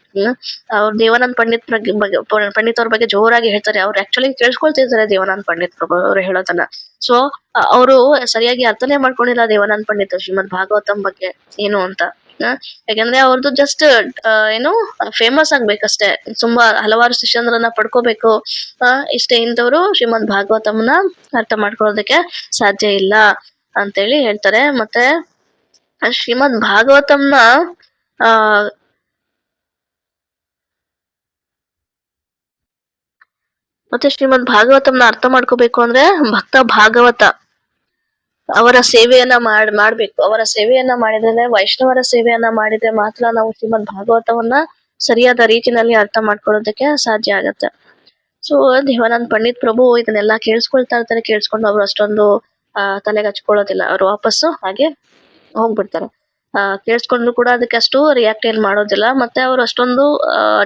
ಅವ್ರು ದೇವಾನಂದ್ ಪಂಡಿತ್ ಅವ್ರ ಬಗ್ಗೆ ಜೋರಾಗಿ ಹೇಳ್ತಾರೆ. ಅವ್ರು ಆಕ್ಚುಲಿ ಕೇಳಿಸ್ಕೊಳ್ತಿದ್ದಾರೆ ದೇವಾನಂದ್ ಪಂಡಿತ್ ಪ್ರಭು ಅವ್ರು ಹೇಳೋದನ್ನ. ಸೊ ಅವರು ಸರಿಯಾಗಿ ಅರ್ಥನೇ ಮಾಡ್ಕೊಂಡಿಲ್ಲ ದೇವಾನಂದ್ ಪಂಡಿತ್ ಶ್ರೀಮದ್ ಭಾಗವತಂ ಬಗ್ಗೆ ಏನು ಅಂತ. ಯಾಕಂದ್ರೆ ಅವ್ರದ್ದು ಜಸ್ಟ್ ಏನು ಫೇಮಸ್ ಆಗ್ಬೇಕಷ್ಟೇ, ತುಂಬಾ ಹಲವಾರು ಶಿಷ್ಯಂದ್ರನ್ನ ಪಡ್ಕೋಬೇಕು, ಇಷ್ಟೇ ಇಂಥವ್ರು ಶ್ರೀಮದ್ ಭಾಗವತಂನ ಅರ್ಥ ಮಾಡ್ಕೊಳ್ಳೋದಕ್ಕೆ ಸಾಧ್ಯ ಇಲ್ಲ ಅಂತೇಳಿ ಹೇಳ್ತಾರೆ. ಮತ್ತೆ ಶ್ರೀಮದ್ ಭಾಗವತಂನ ಆ ಮತ್ತೆ ಶ್ರೀಮದ್ ಭಾಗವತಂನ ಅರ್ಥ ಮಾಡ್ಕೋಬೇಕು ಅಂದ್ರೆ ಭಕ್ತ ಭಾಗವತ ಅವರ ಸೇವೆಯನ್ನ ಮಾಡ್ಬೇಕು. ಅವರ ಸೇವೆಯನ್ನ ಮಾಡಿದ್ರೆ, ವೈಷ್ಣವರ ಸೇವೆಯನ್ನ ಮಾಡಿದ್ರೆ ಮಾತ್ರ ನಾವು ಶ್ರೀಮದ್ ಭಾಗವತವನ್ನ ಸರಿಯಾದ ರೀತಿನಲ್ಲಿ ಅರ್ಥ ಮಾಡ್ಕೊಳ್ಳೋದಕ್ಕೆ ಸಾಧ್ಯ ಆಗತ್ತೆ. ಸೊ ದೇವಾನಂದ್ ಪಂಡಿತ್ ಪ್ರಭು ಇದನ್ನೆಲ್ಲ ಕೇಳಿಸ್ಕೊಳ್ತಾ ಇರ್ತಾರೆ. ಕೇಳಿಸ್ಕೊಂಡು ಅವ್ರು ಅಷ್ಟೊಂದು ತಲೆಗೆ ಹಚ್ಕೊಳ್ಳೋದಿಲ್ಲ. ಅವ್ರು ವಾಪಸ್ಸು ಹಾಗೆ ಹೋಗ್ಬಿಡ್ತಾರೆ. ಕೇಳಿಸ್ಕೊಂಡ್ರು ಕೂಡ ಅದಕ್ಕೆ ಅಷ್ಟು ರಿಯಾಕ್ಟ್ ಏನ್ ಮಾಡೋದಿಲ್ಲ. ಮತ್ತೆ ಅವ್ರು ಅಷ್ಟೊಂದು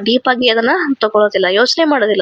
ಡೀಪ್ ಆಗಿ ಅದನ್ನ ತಗೊಳ್ಳೋದಿಲ್ಲ, ಯೋಚನೆ ಮಾಡೋದಿಲ್ಲ.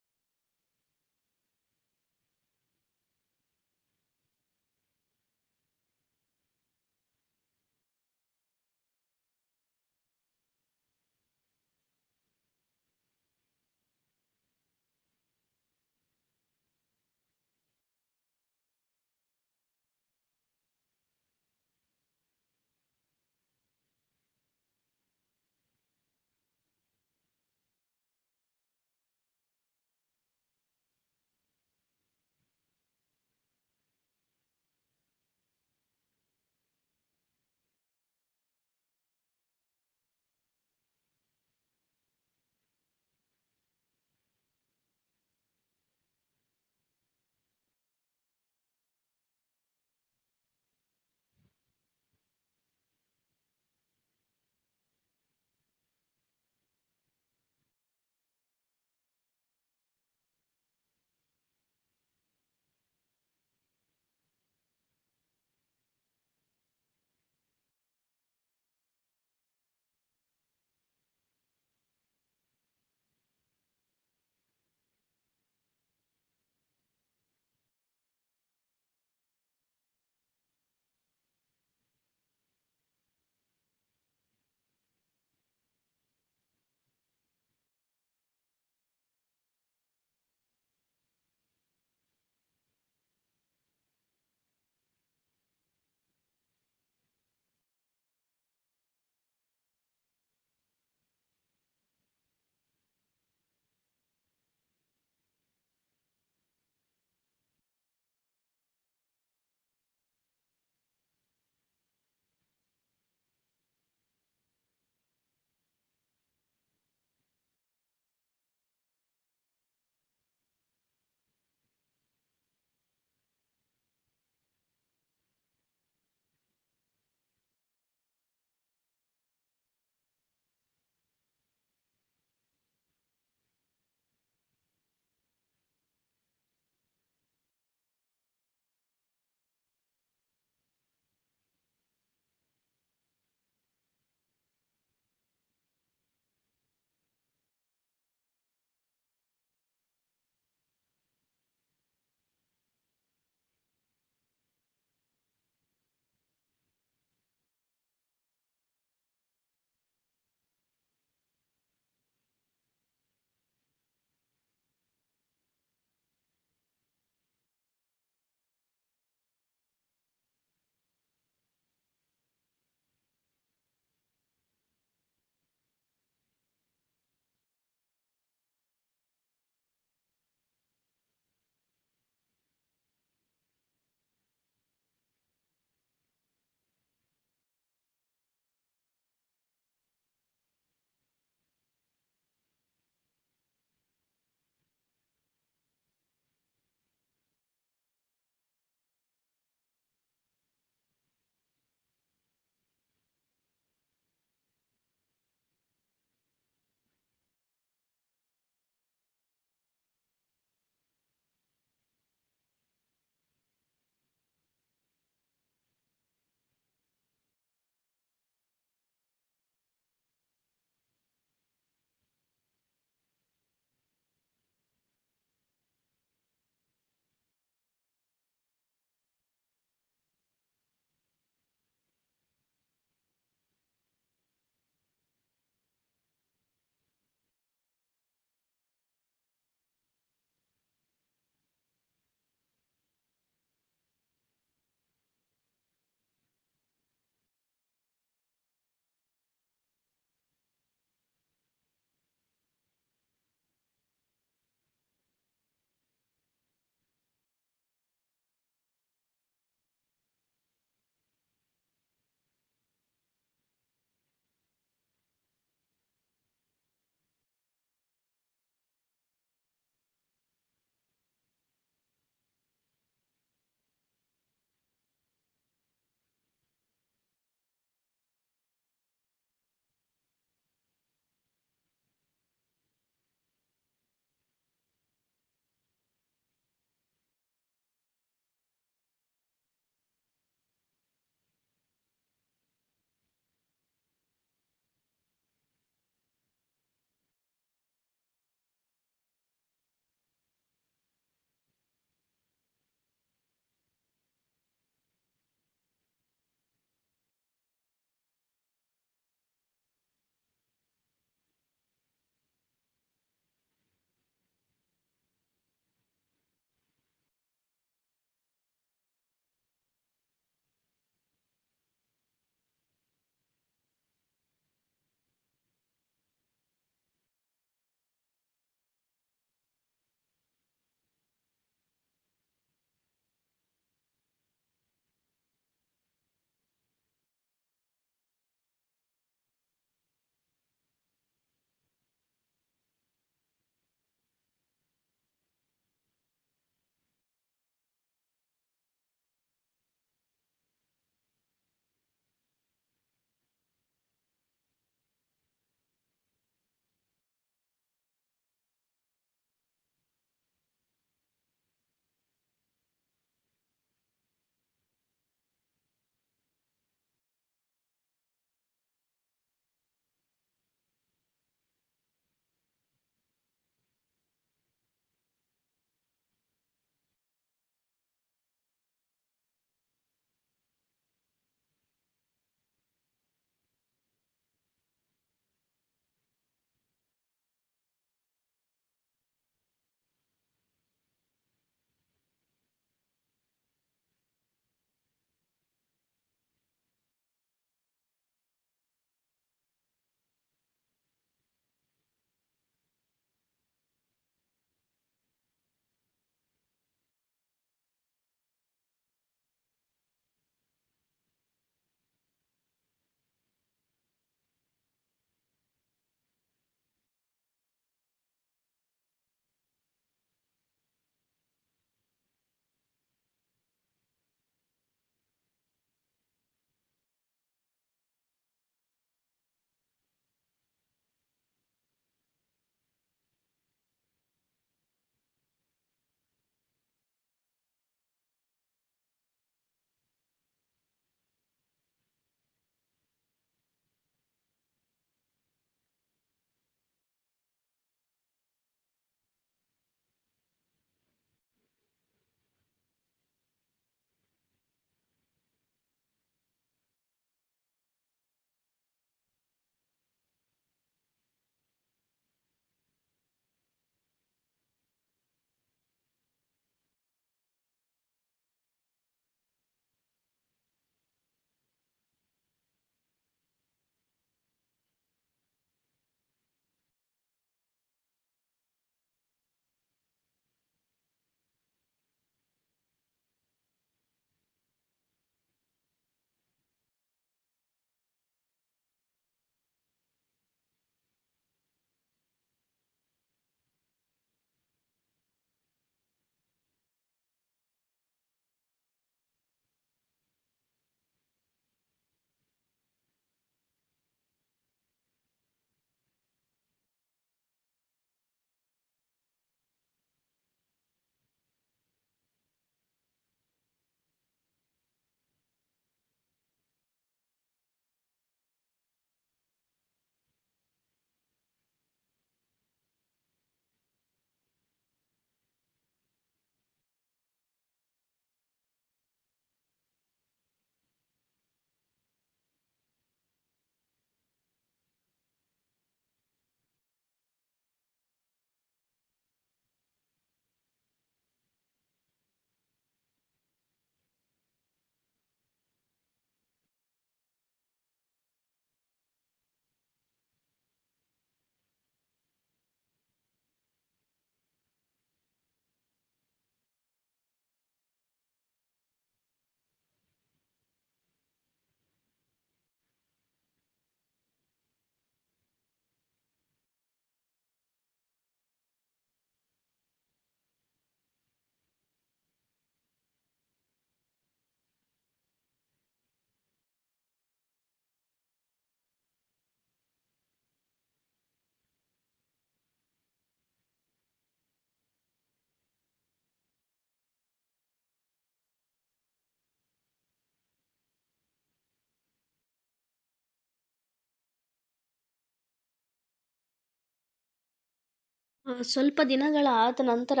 ಸ್ವಲ್ಪ ದಿನಗಳಾದ ನಂತರ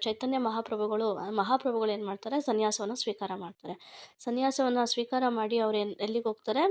ಚೈತನ್ಯ ಮಹಾಪ್ರಭುಗಳು ಏನು ಮಾಡ್ತಾರೆ, ಸನ್ಯಾಸವನ್ನು ಸ್ವೀಕಾರ ಮಾಡ್ತಾರೆ. ಸನ್ಯಾಸವನ್ನು ಸ್ವೀಕಾರ ಮಾಡಿ ಅವ್ರು ಎಲ್ಲಿಗೆ ಹೋಗ್ತಾರೆ,